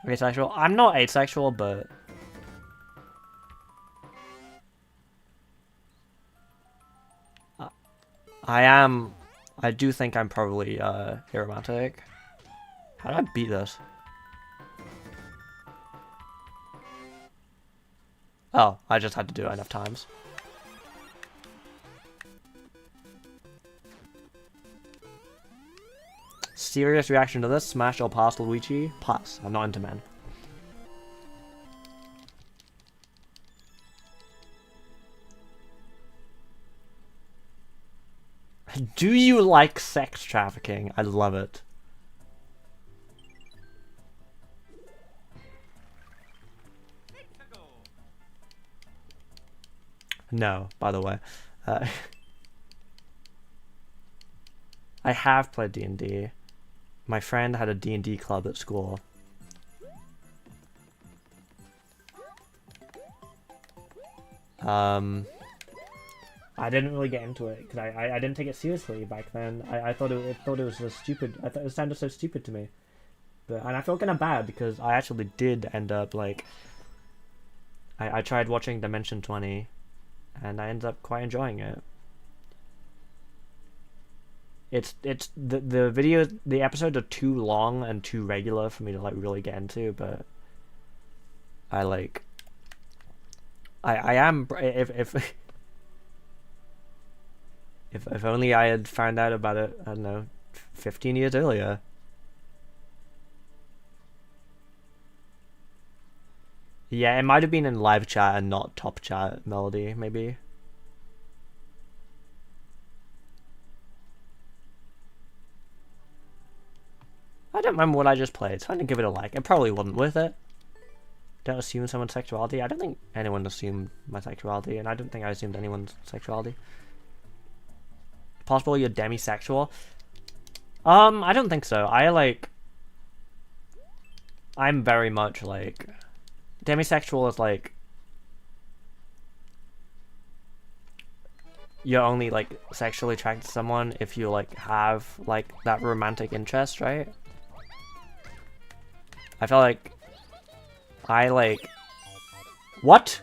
Asexual? I'm not asexual, but I am. I do think I'm probably aromantic. How do I beat this? Oh, I just had to do it enough times. Serious reaction to this? Smash or pass, Luigi? Pass. I'm not into men. Do you like sex trafficking? I love it. No, by the way. I have played D&D. My friend had a D&D club at school. I didn't really get into it because I didn't take it seriously back then. I thought it was so stupid. I thought it sounded so stupid to me. And I felt kind of bad because I actually did end up like I tried watching Dimension 20 and I ended up quite enjoying it. It's the episodes are too long and too regular for me to like really get into, but I am if only I had found out about it, I don't know, 15 years earlier. Yeah, it might have been in live chat and not top chat, Melody, maybe. I don't remember what I just played, so I'm gonna give it a like. It probably wasn't worth it. Don't assume someone's sexuality. I don't think anyone assumed my sexuality, and I don't think I assumed anyone's sexuality. Possible you're demisexual? I don't think so. I'm very much like... Demisexual is like... You're only like sexually attracted to someone if you like have like that romantic interest, right? I feel like... What?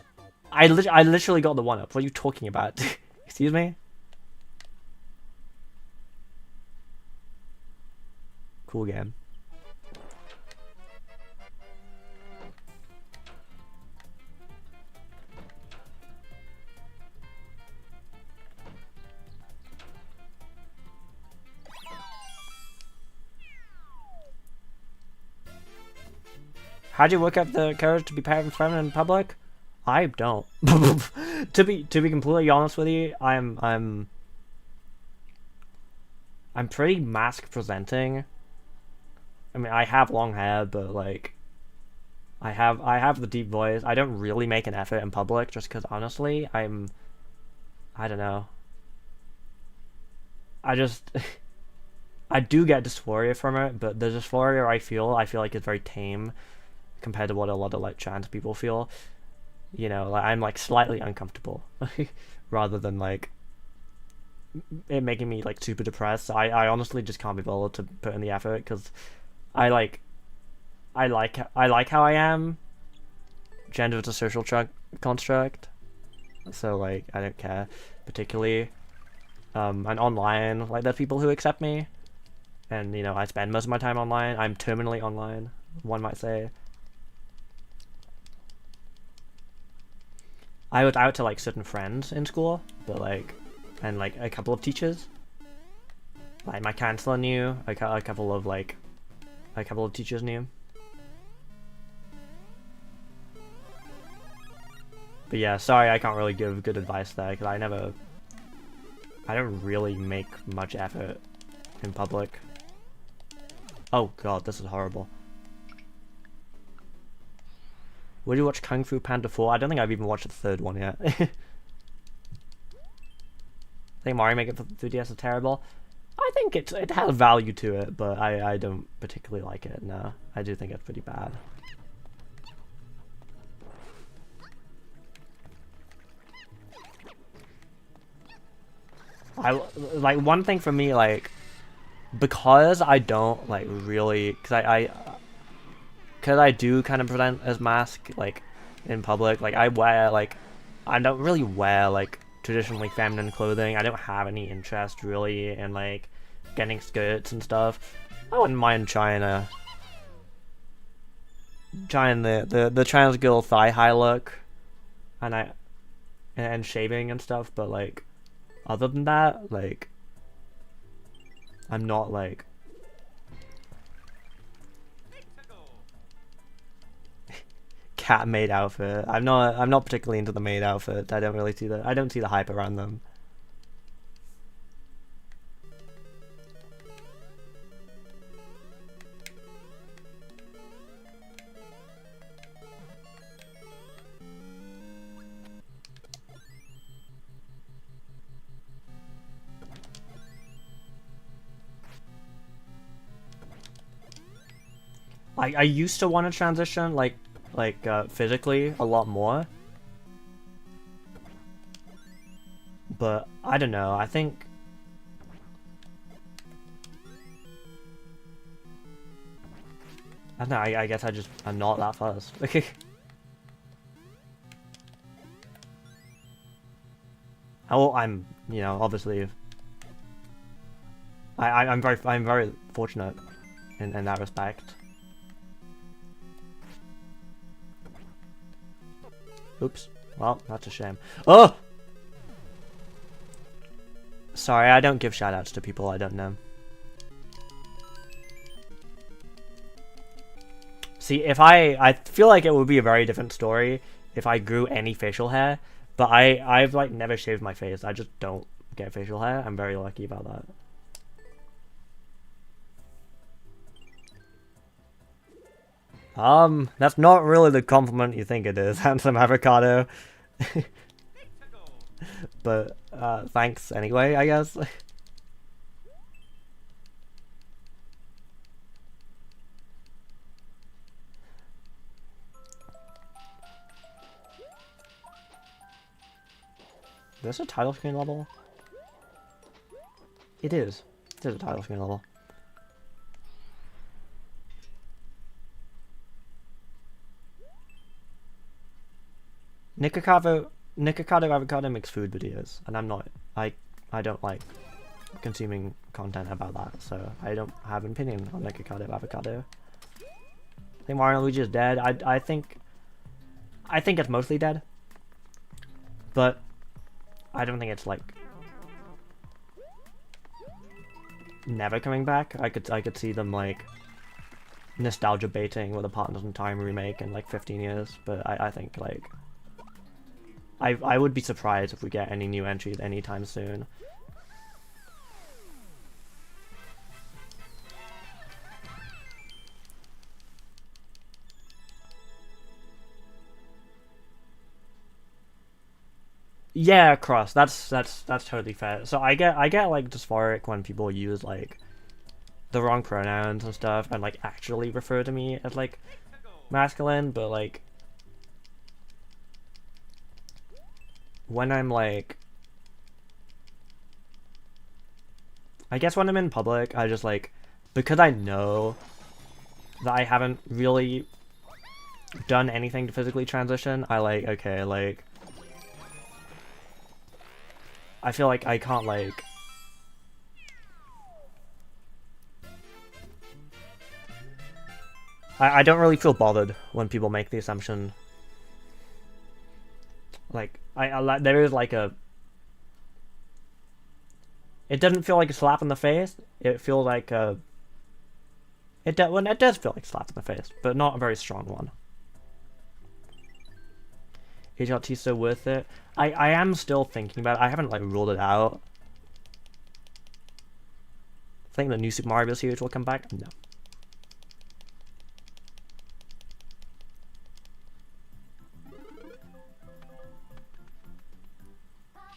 I literally got the 1-up. What are you talking about? Excuse me? Cool game. How'd you work up the courage to be paired with friend in public? I don't. To be completely honest with you, I'm pretty mask presenting. I mean, I have long hair, but like, I have the deep voice. I don't really make an effort in public, just because honestly, I don't know. I do get dysphoria from it, but the dysphoria I feel like is very tame compared to what a lot of like trans people feel. You know, like I'm like slightly uncomfortable rather than like it making me like super depressed. I honestly just can't be bothered to put in the effort because I like how I am. Gender is a social construct, so like I don't care particularly. And online, like there's people who accept me, and you know I spend most of my time online. I'm terminally online, one might say. I was out to like certain friends in school, but like, and like a couple of teachers. Like my counselor knew, a couple of teachers knew. But yeah, sorry I can't really give good advice there, because I don't really make much effort in public. Oh god, this is horrible. Would you watch Kung Fu Panda 4? I don't think I've even watched the third one yet. I think Mario Maker 3DS is terrible. I think it has value to it, but I don't particularly like it, no. I do think it's pretty bad. Like, one thing for me, like, because I don't, like, really, because I do kind of present as mask, like, in public, like, I don't really wear, like, traditionally feminine clothing. I don't have any interest, really, in, like, getting skirts and stuff. I wouldn't mind trying the trans girl thigh-high look, and shaving and stuff, but, like, other than that, like, I'm not, like... cat maid outfit. I'm not particularly into the maid outfit. I don't see the hype around them. I used to want to transition like physically a lot more, but I don't know. I think I don't know. I guess I'm not that fast. Oh, I'm obviously I'm very fortunate in that respect. Oops. Well, that's a shame. Oh! Sorry, I don't give shoutouts to people I don't know. See, if I feel like it would be a very different story if I grew any facial hair, but I've like never shaved my face. I just don't get facial hair. I'm very lucky about that. That's not really the compliment you think it is, handsome avocado. But, thanks anyway, I guess. Is this a title screen level? It is. It is a title screen level. Nikocado Avocado makes food videos, and I don't like consuming content about that, so I don't have an opinion on Nikocado Avocado. I think Mario and Luigi is dead. I think it's mostly dead, but I don't think it's like never coming back. I could see them like nostalgia baiting with a Partners in Time remake in like 15 years, but I think like I would be surprised if we get any new entries anytime soon. Yeah, cross. That's totally fair. So I get like dysphoric when people use like the wrong pronouns and stuff and like actually refer to me as like masculine, but like when I'm like, I guess when I'm in public, I just like, because I know that I haven't really done anything to physically transition, I like, okay, like, I feel like I can't like, I don't really feel bothered when people make the assumption. Like, there is like a... It doesn't feel like a slap in the face. It feels like a... It does feel like a slap in the face, but not a very strong one. HRT so worth it? I am still thinking about it. I haven't like ruled it out. I think the new Super Mario Bros. Series will come back. No.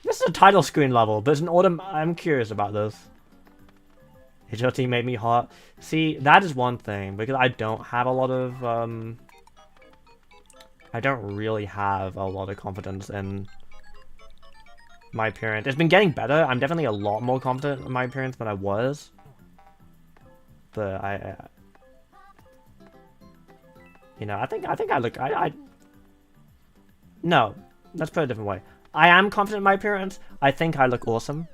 This is a title screen level, but it's an autumn. I'm curious about this. HRT made me hot. See, that is one thing, because I don't have a lot of, I don't really have a lot of confidence in my appearance. It's been getting better. I'm definitely a lot more confident in my appearance than I was. But you know, I think I look, no, let's put it a different way. I am confident in my appearance. I think I look awesome.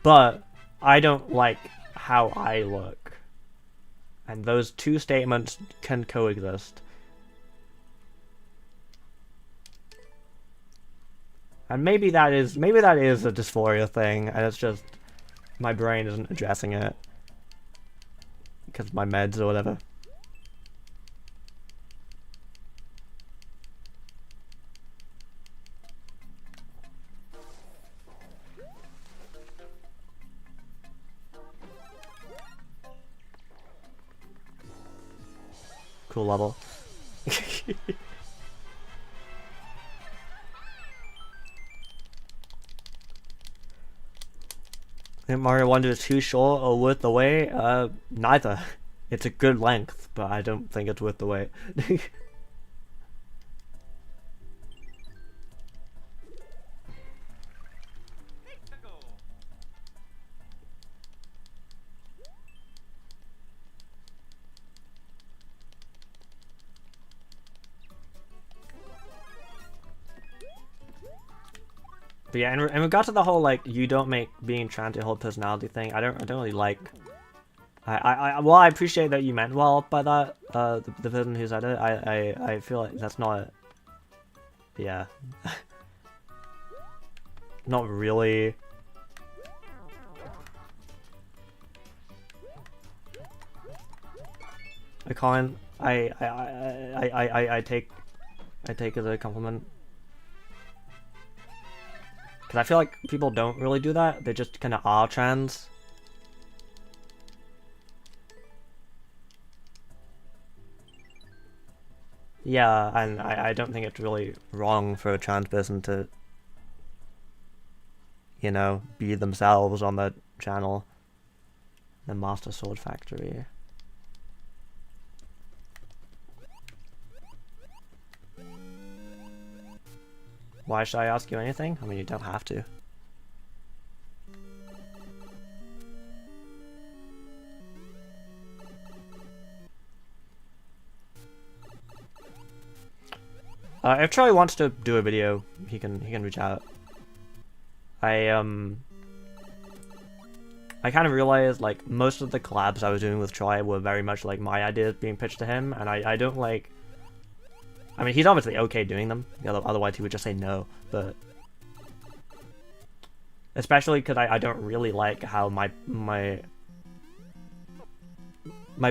But I don't like how I look. And those two statements can coexist. And maybe that is a dysphoria thing, and it's just my brain isn't addressing it because of my meds or whatever. Cool level. I think Mario Wonder is too short or worth the wait? Neither. It's a good length, but I don't think it's worth the wait. But yeah, in regard to the whole like you don't make being trans your whole personality thing, I don't really like. Well, I appreciate that you meant well by that. The person who said it, I feel like that's not. Yeah. Not really. I can't. I take it as a compliment. Because I feel like people don't really do that. They just kind of are trans. Yeah, and I don't think it's really wrong for a trans person to, you know, be themselves on the channel. The Master Sword Factory. Why should I ask you anything? I mean, you don't have to. If Charlie wants to do a video, he can reach out. I kind of realized like most of the collabs I was doing with Troy were very much like my ideas being pitched to him, and I don't like. I mean, he's obviously okay doing them. Otherwise, he would just say no. But especially because I don't really like how my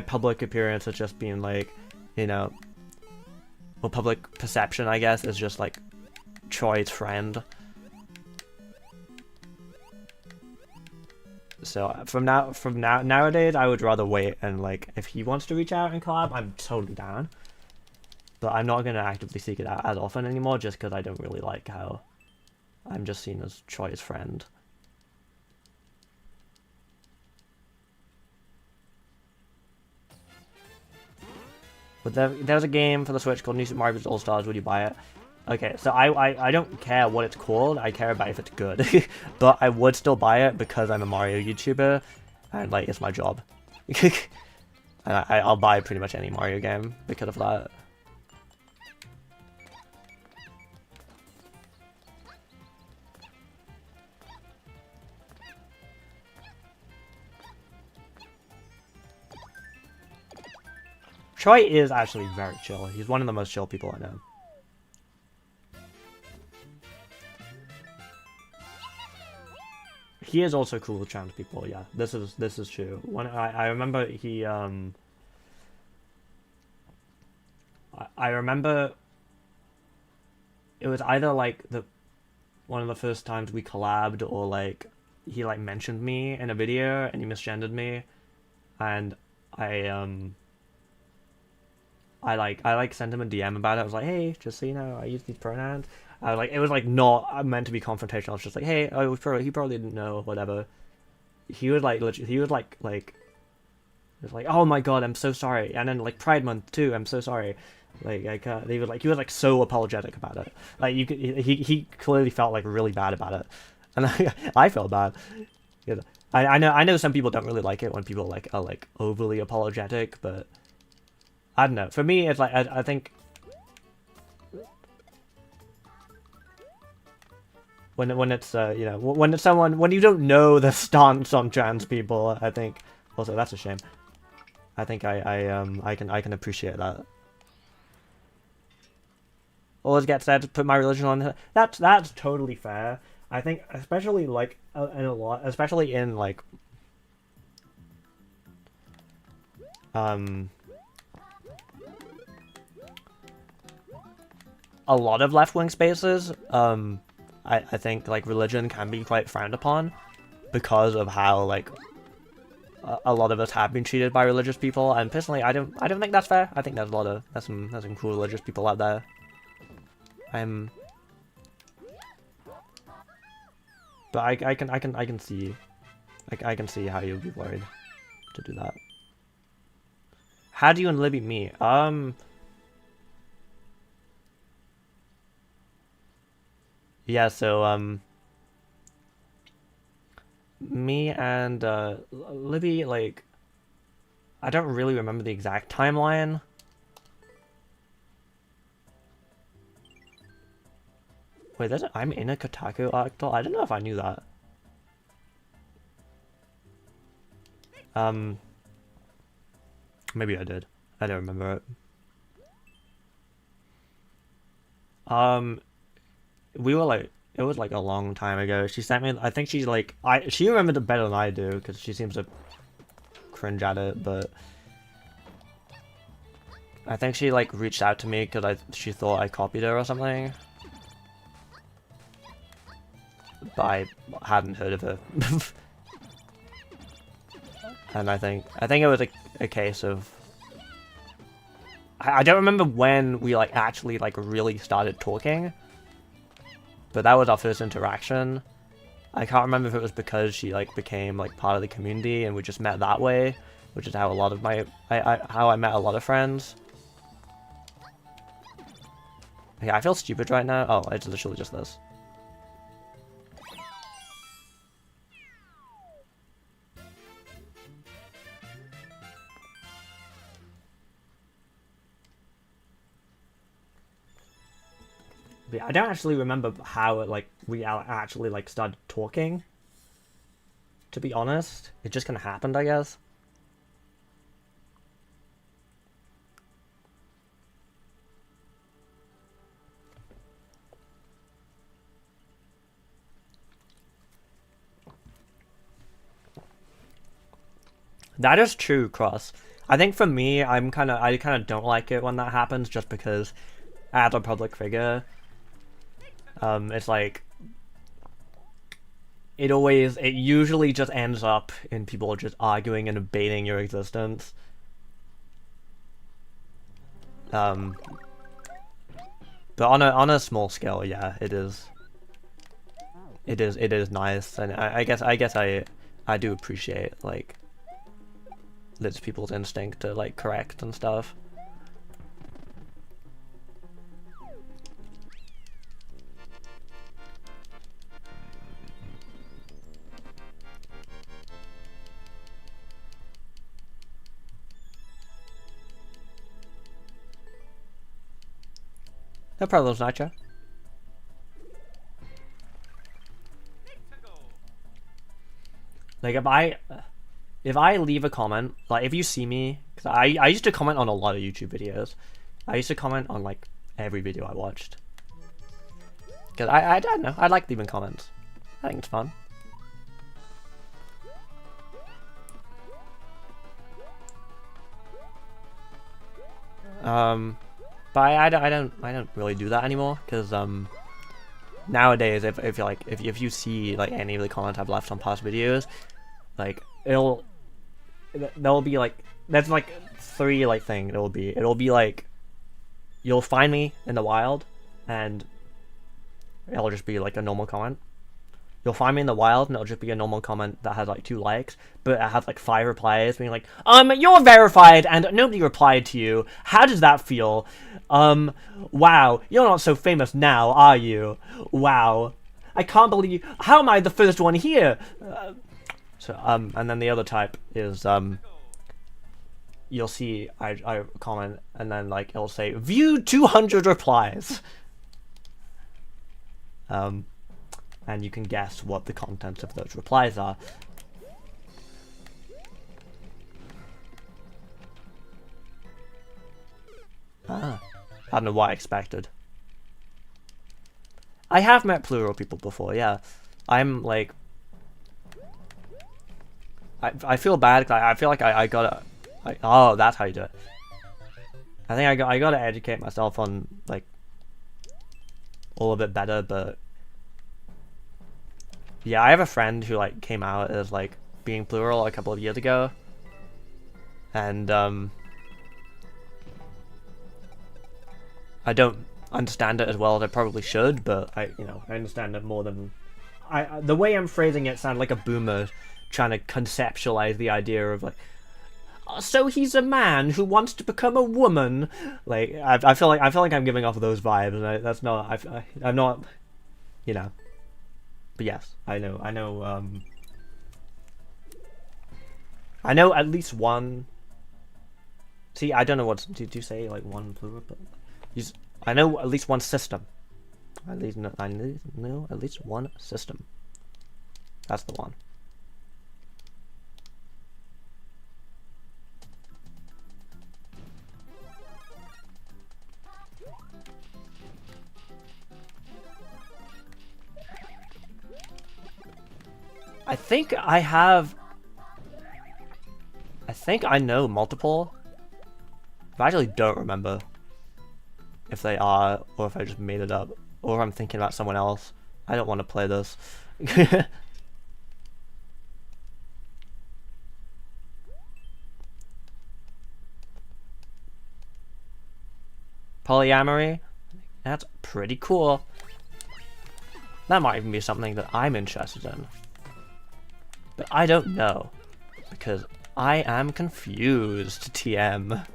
public appearance is just being like, you know, well, public perception, I guess, is just like Troy's friend. So nowadays, I would rather wait and like if he wants to reach out and collab, I'm totally down. But I'm not gonna actively seek it out as often anymore, just because I don't really like how I'm just seen as Troy's friend. But there's a game for the Switch called New Super Mario Bros. All Stars. Would you buy it? Okay, so I don't care what it's called. I care about if it's good. But I would still buy it because I'm a Mario YouTuber, and like it's my job. And I'll buy pretty much any Mario game because of that. Troy is actually very chill. He's one of the most chill people I know. He is also cool with trans people, yeah. This is true. When I remember he I remember it was either like one of the first times we collabed, or like he like mentioned me in a video and he misgendered me, and I sent him a DM about it. I was like, hey, just so you know, I use these pronouns. I was like, it was like not meant to be confrontational. I was just like, hey, he probably didn't know or whatever. He was like, legit, he was like, it was like, oh my god, I'm so sorry. And then like Pride Month too, I'm so sorry. He was like so apologetic about it. Like you could, he clearly felt like really bad about it, and I felt bad. Yeah, I know some people don't really like it when people like are like overly apologetic, but I don't know. For me, it's like I think when it's you know, when it's someone, when you don't know the stance on trans people, I think also that's a shame. I think I can appreciate that. Always get said, put my religion on. That's totally fair. I think especially like in a lot, especially in like um a lot of left-wing spaces, I think like religion can be quite frowned upon because of how like a lot of us have been treated by religious people, and personally I don't think that's fair. I think there's some cool religious people out there. But I can see how you'd be worried to do that. How do you and Libby meet? Yeah, so me and Libby, like, I don't really remember the exact timeline. Wait, I'm in a Kotaku article? I don't know if I knew that. Maybe I did. I don't remember it. We were like, it was like a long time ago. She sent me, I think she's like, she remembered it better than I do, because she seems to cringe at it, but I think she like reached out to me because she thought I copied her or something. But I hadn't heard of her. And I think it was a case of, I don't remember when we like actually like really started talking, but that was our first interaction. I can't remember if it was because she like became like part of the community and we just met that way, which is how a lot of how I met a lot of friends. Yeah, I feel stupid right now. Oh, it's literally just this. But yeah, I don't actually remember how it, like, we actually like started talking. To be honest, it just kind of happened, I guess. That is true, Cross. I think for me, I kind of don't like it when that happens, just because as a public figure, it's like it usually just ends up in people just arguing and debating your existence. But on a small scale, yeah, it is nice, and I guess I do appreciate like it's people's instinct to like correct and stuff. No problems, Nitro. Like if I leave a comment, like if you see me, because I used to comment on a lot of YouTube videos. I used to comment on like every video I watched. Because I don't know, I like leaving comments. I think it's fun. But I don't really do that anymore, because nowadays if you like if you see like any of the comments I've left on past videos, like there'll be like there's like three like thing it'll be like you'll find me in the wild and it'll just be like a normal comment. You'll find me in the wild and it'll just be a normal comment that has like 2 likes, but it has like 5 replies being like, you're verified and nobody replied to you. How does that feel? Wow, you're not so famous now, are you? Wow. I can't believe, how am I the first one here? And then the other type is, you'll see I comment and then like it'll say, view 200 replies. And you can guess what the contents of those replies are. I don't know what I expected. I have met plural people before, yeah. I'm like... I feel bad, cause I feel like I gotta... oh, that's how you do it. I think I gotta educate myself on, like, all of it better, but... yeah, I have a friend who like came out as like being plural a couple of years ago, and I don't understand it as well as I probably should, but I understand it more than the way I'm phrasing it sounds like a boomer trying to conceptualize the idea of like, so he's a man who wants to become a woman. Like I feel like I'm giving off those vibes, and that's not I'm not, you know. But yes, I know at least one. See, I don't know what did you say, like one plural, but I know at least one system. I know at least one system. That's the one. I think I know multiple, but I actually don't remember if they are, or if I just made it up, or if I'm thinking about someone else. I don't want to play this. Polyamory? That's pretty cool. That might even be something that I'm interested in. But I don't know, because I am confused, TM.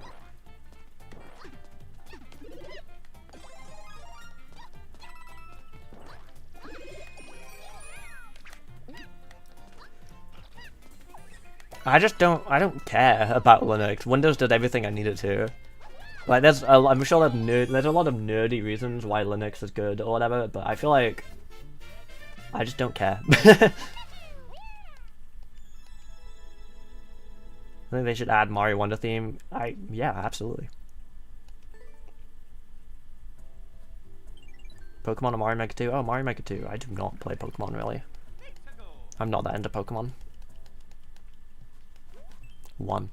I don't care about Linux. Windows did everything I needed to. Like, I'm sure there's a lot of nerdy reasons why Linux is good or whatever, but I feel like I just don't care. I think they should add Mario Wonder theme. Yeah, absolutely. Pokemon or Mario Maker 2? Oh, Mario Maker 2. I do not play Pokemon, really. I'm not that into Pokemon. 1.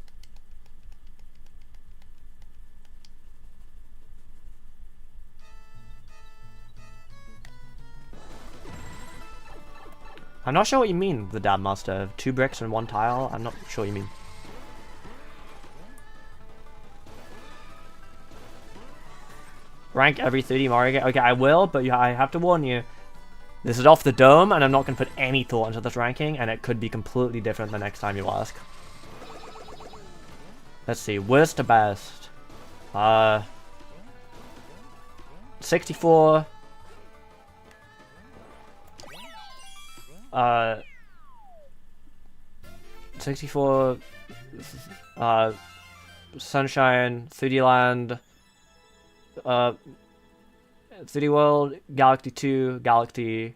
I'm not sure what you mean, the Dab Master. 2 bricks and 1 tile? I'm not sure what you mean. Rank every 3D Mario game. Okay, I will, but I have to warn you. This is off the dome, and I'm not going to put any thought into this ranking, and it could be completely different the next time you ask. Let's see, worst to best. 64. 64. Sunshine, 3D Land. 3D World, Galaxy 2, Galaxy.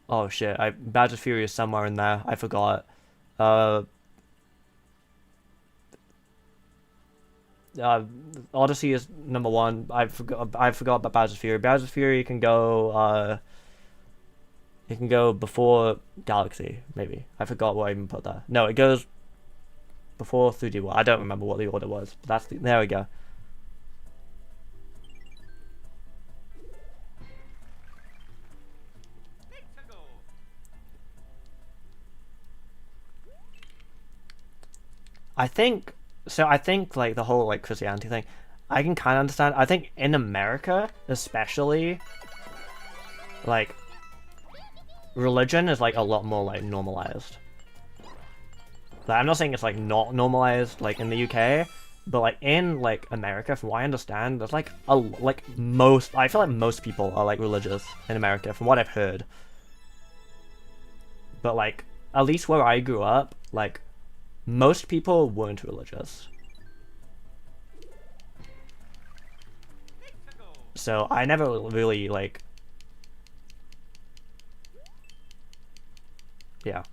Oh shit! Badge of Fury is somewhere in there. I forgot. Odyssey is number 1. I forgot about Badge of Fury. Badge of Fury can go. It can go before Galaxy, maybe. I forgot what I even put there. No, it goes before 3D World. I don't remember what the order was. But there we go. I think so. I think like the whole like Christianity thing, I can kind of understand. I think in America, especially, like religion is like a lot more like normalized. Like, I'm not saying it's like not normalized like in the UK, but like in like America, from what I understand, there's like most. I feel like most people are like religious in America, from what I've heard. But like at least where I grew up, like most people weren't religious. So I never really like, yeah.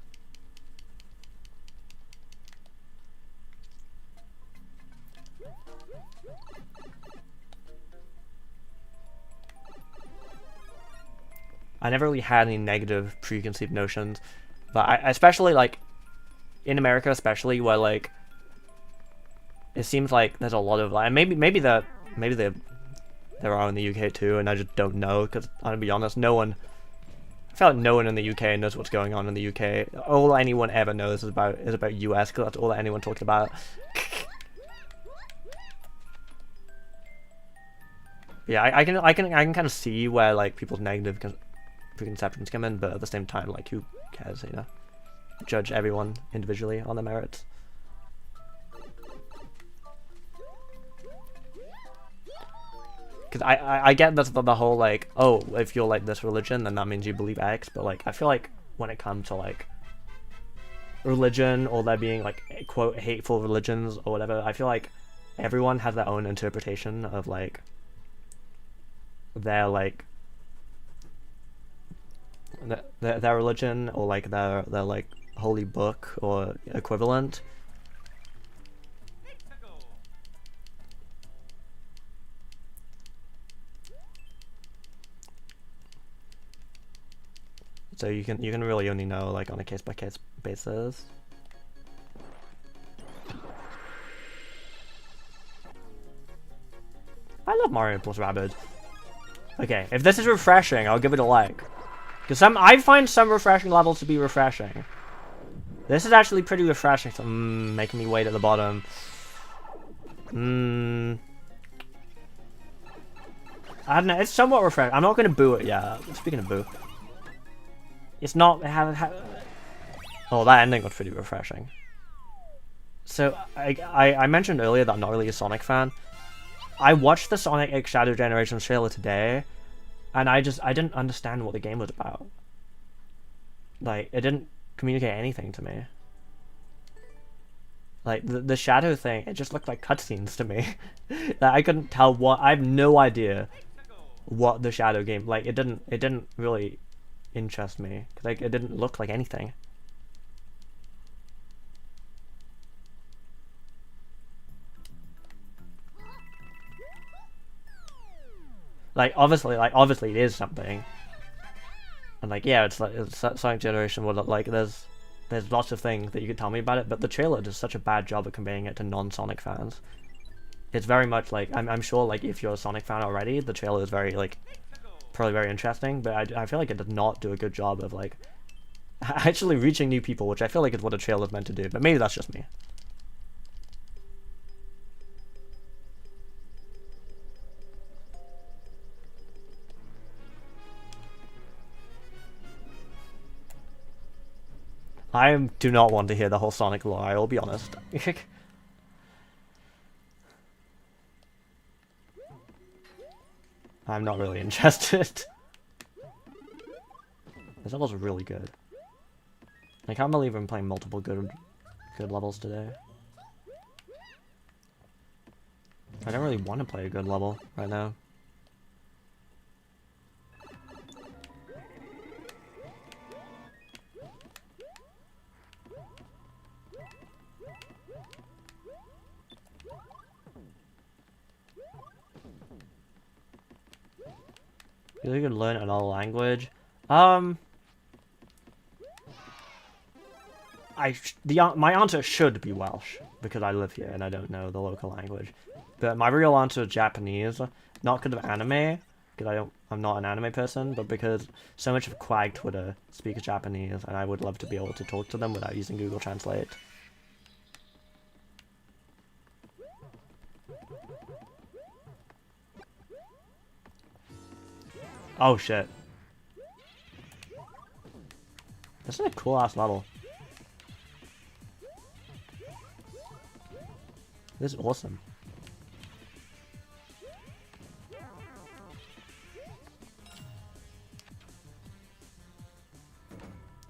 I never really had any negative preconceived notions, but I especially like in America, especially where like it seems like there's a lot of like maybe there are in the UK too, and I just don't know because I'm gonna be honest, no one. I feel like no one in the UK knows what's going on in the UK. All anyone ever knows is about US because that's all that anyone talks about. Yeah, I can kind of see where like people's negative preconceptions come in, but at the same time, like who cares, you know? Judge everyone individually on their merits. Because I get the whole like, oh, if you're like this religion, then that means you believe X, but like I feel like when it comes to like religion or there being like quote hateful religions or whatever, I feel like everyone has their own interpretation of like their like their religion or like their like holy book or equivalent. So you can really only know like on a case by case basis. I love Mario plus Rabbids. Okay, if this is refreshing, I'll give it a like. Because I find some refreshing levels to be refreshing. This is actually pretty refreshing, so making me wait at the bottom. I don't know, it's somewhat refreshing. I'm not going to boo it yet. Speaking of boo. It's not... Oh, that ending was pretty refreshing. So, I mentioned earlier that I'm not really a Sonic fan. I watched the Sonic X Shadow Generations trailer today, and I didn't understand what the game was about. Like, it didn't communicate anything to me. Like, the shadow thing, it just looked like cutscenes to me. That I couldn't tell what... I have no idea what the shadow game... Like, it didn't really interest me. Like, it didn't look like anything. Like, obviously it is something. And like, yeah, it's Sonic Generation would like there's lots of things that you could tell me about it, but the trailer does such a bad job of conveying it to non-Sonic fans. It's very much like I'm sure like if you're a Sonic fan already, the trailer is very like probably very interesting, but I feel like it does not do a good job of like actually reaching new people, which I feel like is what a trailer is meant to do. But maybe that's just me. I do not want to hear the whole Sonic lore, I will be honest. I'm not really interested. This level's really good. I can't believe I'm playing multiple good levels today. I don't really want to play a good level right now. You could learn another language. My answer should be Welsh because I live here and I don't know the local language. But my real answer is Japanese, not because of anime, because I'm not an anime person, but because so much of Quag Twitter speaks Japanese, and I would love to be able to talk to them without using Google Translate. Oh shit. This is a cool ass level. This is awesome.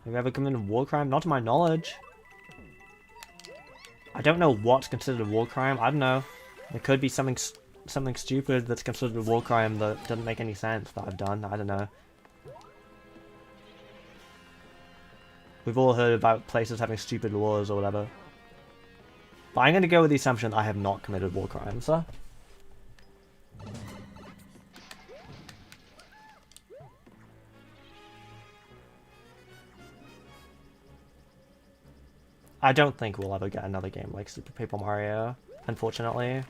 Have you ever committed a war crime? Not to my knowledge. I don't know what's considered a war crime. I don't know. It could be something stupid that's considered a war crime that doesn't make any sense that I've done. I don't know. We've all heard about places having stupid laws or whatever. But I'm going to go with the assumption that I have not committed war crimes. So. I don't think we'll ever get another game like Super Paper Mario, unfortunately.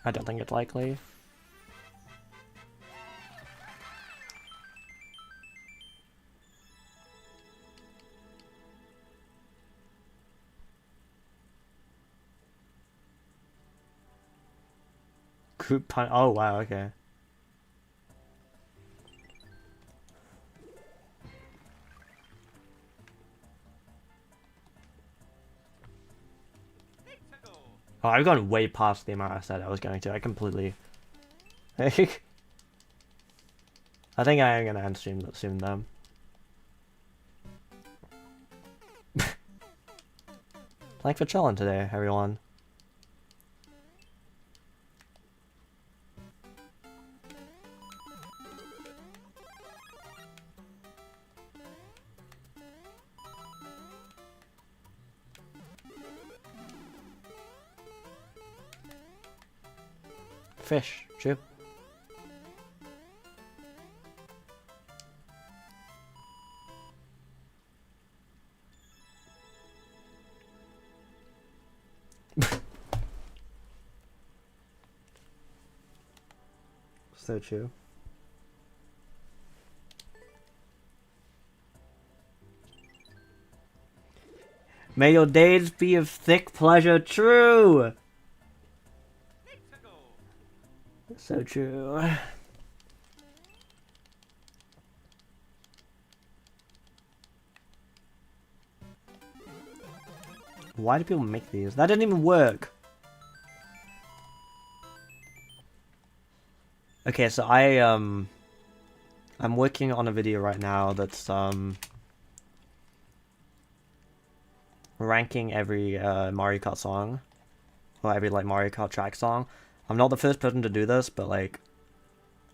I don't think it's likely. Group pun. Oh wow, okay. Oh, I've gone way past the amount I said I was going to. I completely... I think I am going to end stream soon, though. Thanks for chilling today, everyone. Fish, true. So true. May your days be of thick pleasure true. So true. Why do people make these? That didn't even work. Okay, so I'm working on a video right now that's ranking every Mario Kart song, or every like Mario Kart track song. I'm not the first person to do this, but like,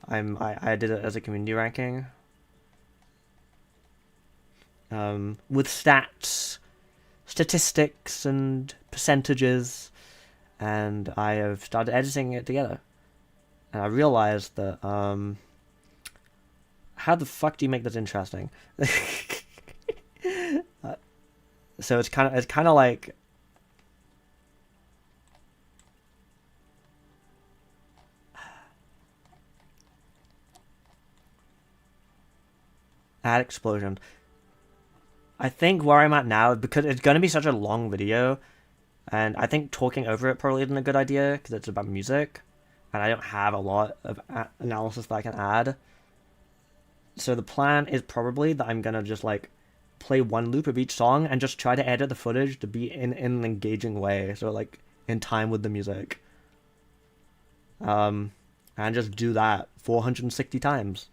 I did it as a community ranking. With stats, statistics, and percentages, and I have started editing it together. And I realized that, how the fuck do you make this interesting? So it's kind of like, ad explosion. I think where I'm at now, because it's going to be such a long video, and I think talking over it probably isn't a good idea, because it's about music, and I don't have a lot of analysis that I can add. So the plan is probably that I'm going to just, like, play one loop of each song, and just try to edit the footage to be in an engaging way, so, like, in time with the music. And just do that 460 times.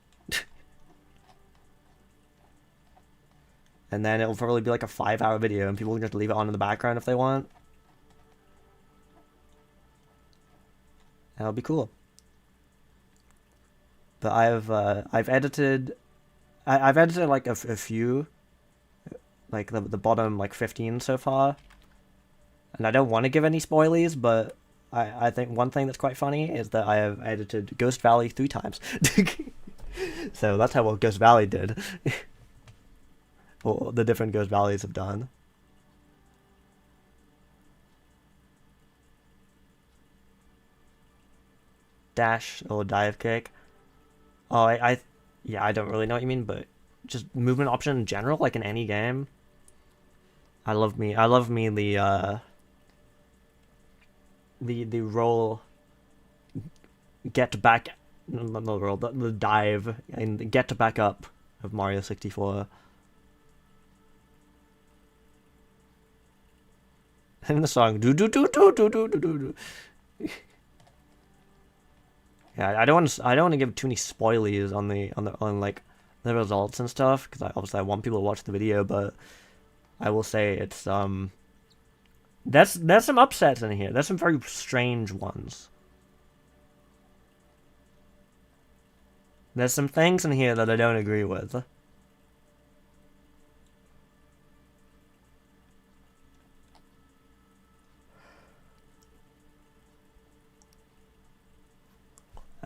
And then it'll probably be like a 5-hour video, and people can just leave it on in the background if they want. And it'll be cool. But I've edited like a few, like the bottom like 15 so far. And I don't want to give any spoilies, but I think one thing that's quite funny is that I have edited Ghost Valley 3 times. So that's how well Ghost Valley did. Or the different Ghost Valleys have done. Dash or dive kick. Oh, yeah, I don't really know what you mean, but just movement option in general, like in any game. I love me the roll, get back not the roll, the dive and get back up of Mario 64. And the song do do do do do do do do. Yeah, I don't want to give too many spoilies on like the results and stuff, because obviously I want people to watch the video, but I will say it's there's some upsets in here. There's some very strange ones. There's some things in here that I don't agree with.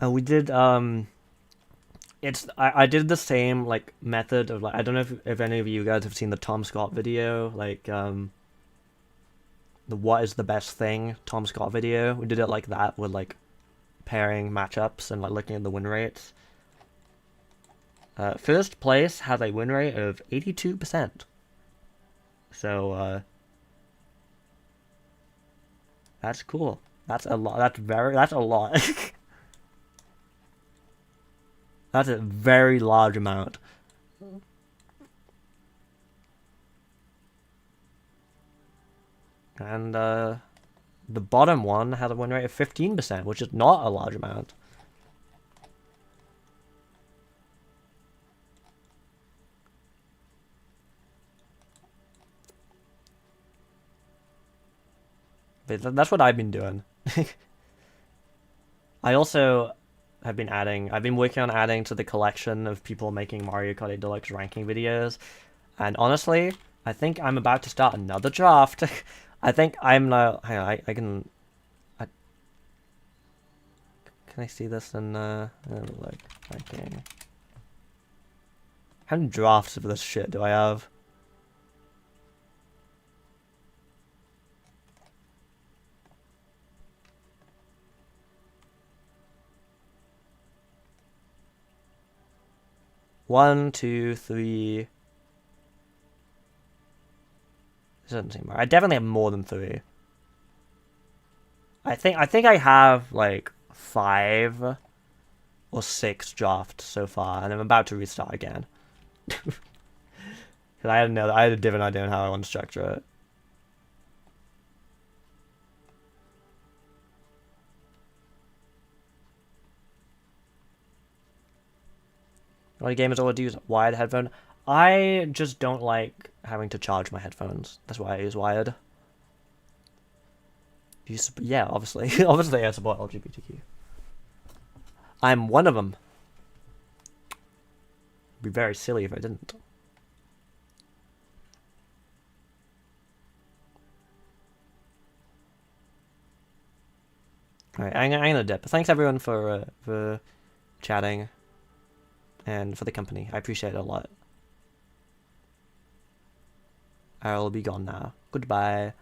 We did I did the same like method of like, I don't know if any of you guys have seen the Tom Scott video, like the what is the best thing Tom Scott video. We did it like that with like pairing matchups and like looking at the win rates. First place has a win rate of 82%. So that's cool. That's a lot. That's a lot. That's a very large amount. And the bottom one has a win rate of 15%, which is not a large amount. But that's what I've been doing. I also have been I've been working on adding to the collection of people making Mario Kart 8 Deluxe ranking videos. And honestly, I think I'm about to start another draft. I think I'm now, hang on, I can I see this in, like, ranking. How many drafts of this shit do I have? One, two, three. This doesn't seem right. I definitely have more than three. I think I have like 5 or 6 drafts so far, and I'm about to restart again. Because I had a different idea on how I want to structure it. A lot of gamers always use wired headphone. I just don't like having to charge my headphones. That's why I use wired. Yeah, obviously. Obviously I support LGBTQ. I'm one of them. It'd be very silly if I didn't. Alright, I'm gonna dip. Thanks everyone for chatting and for the company. I appreciate it a lot. I'll be gone now. Goodbye.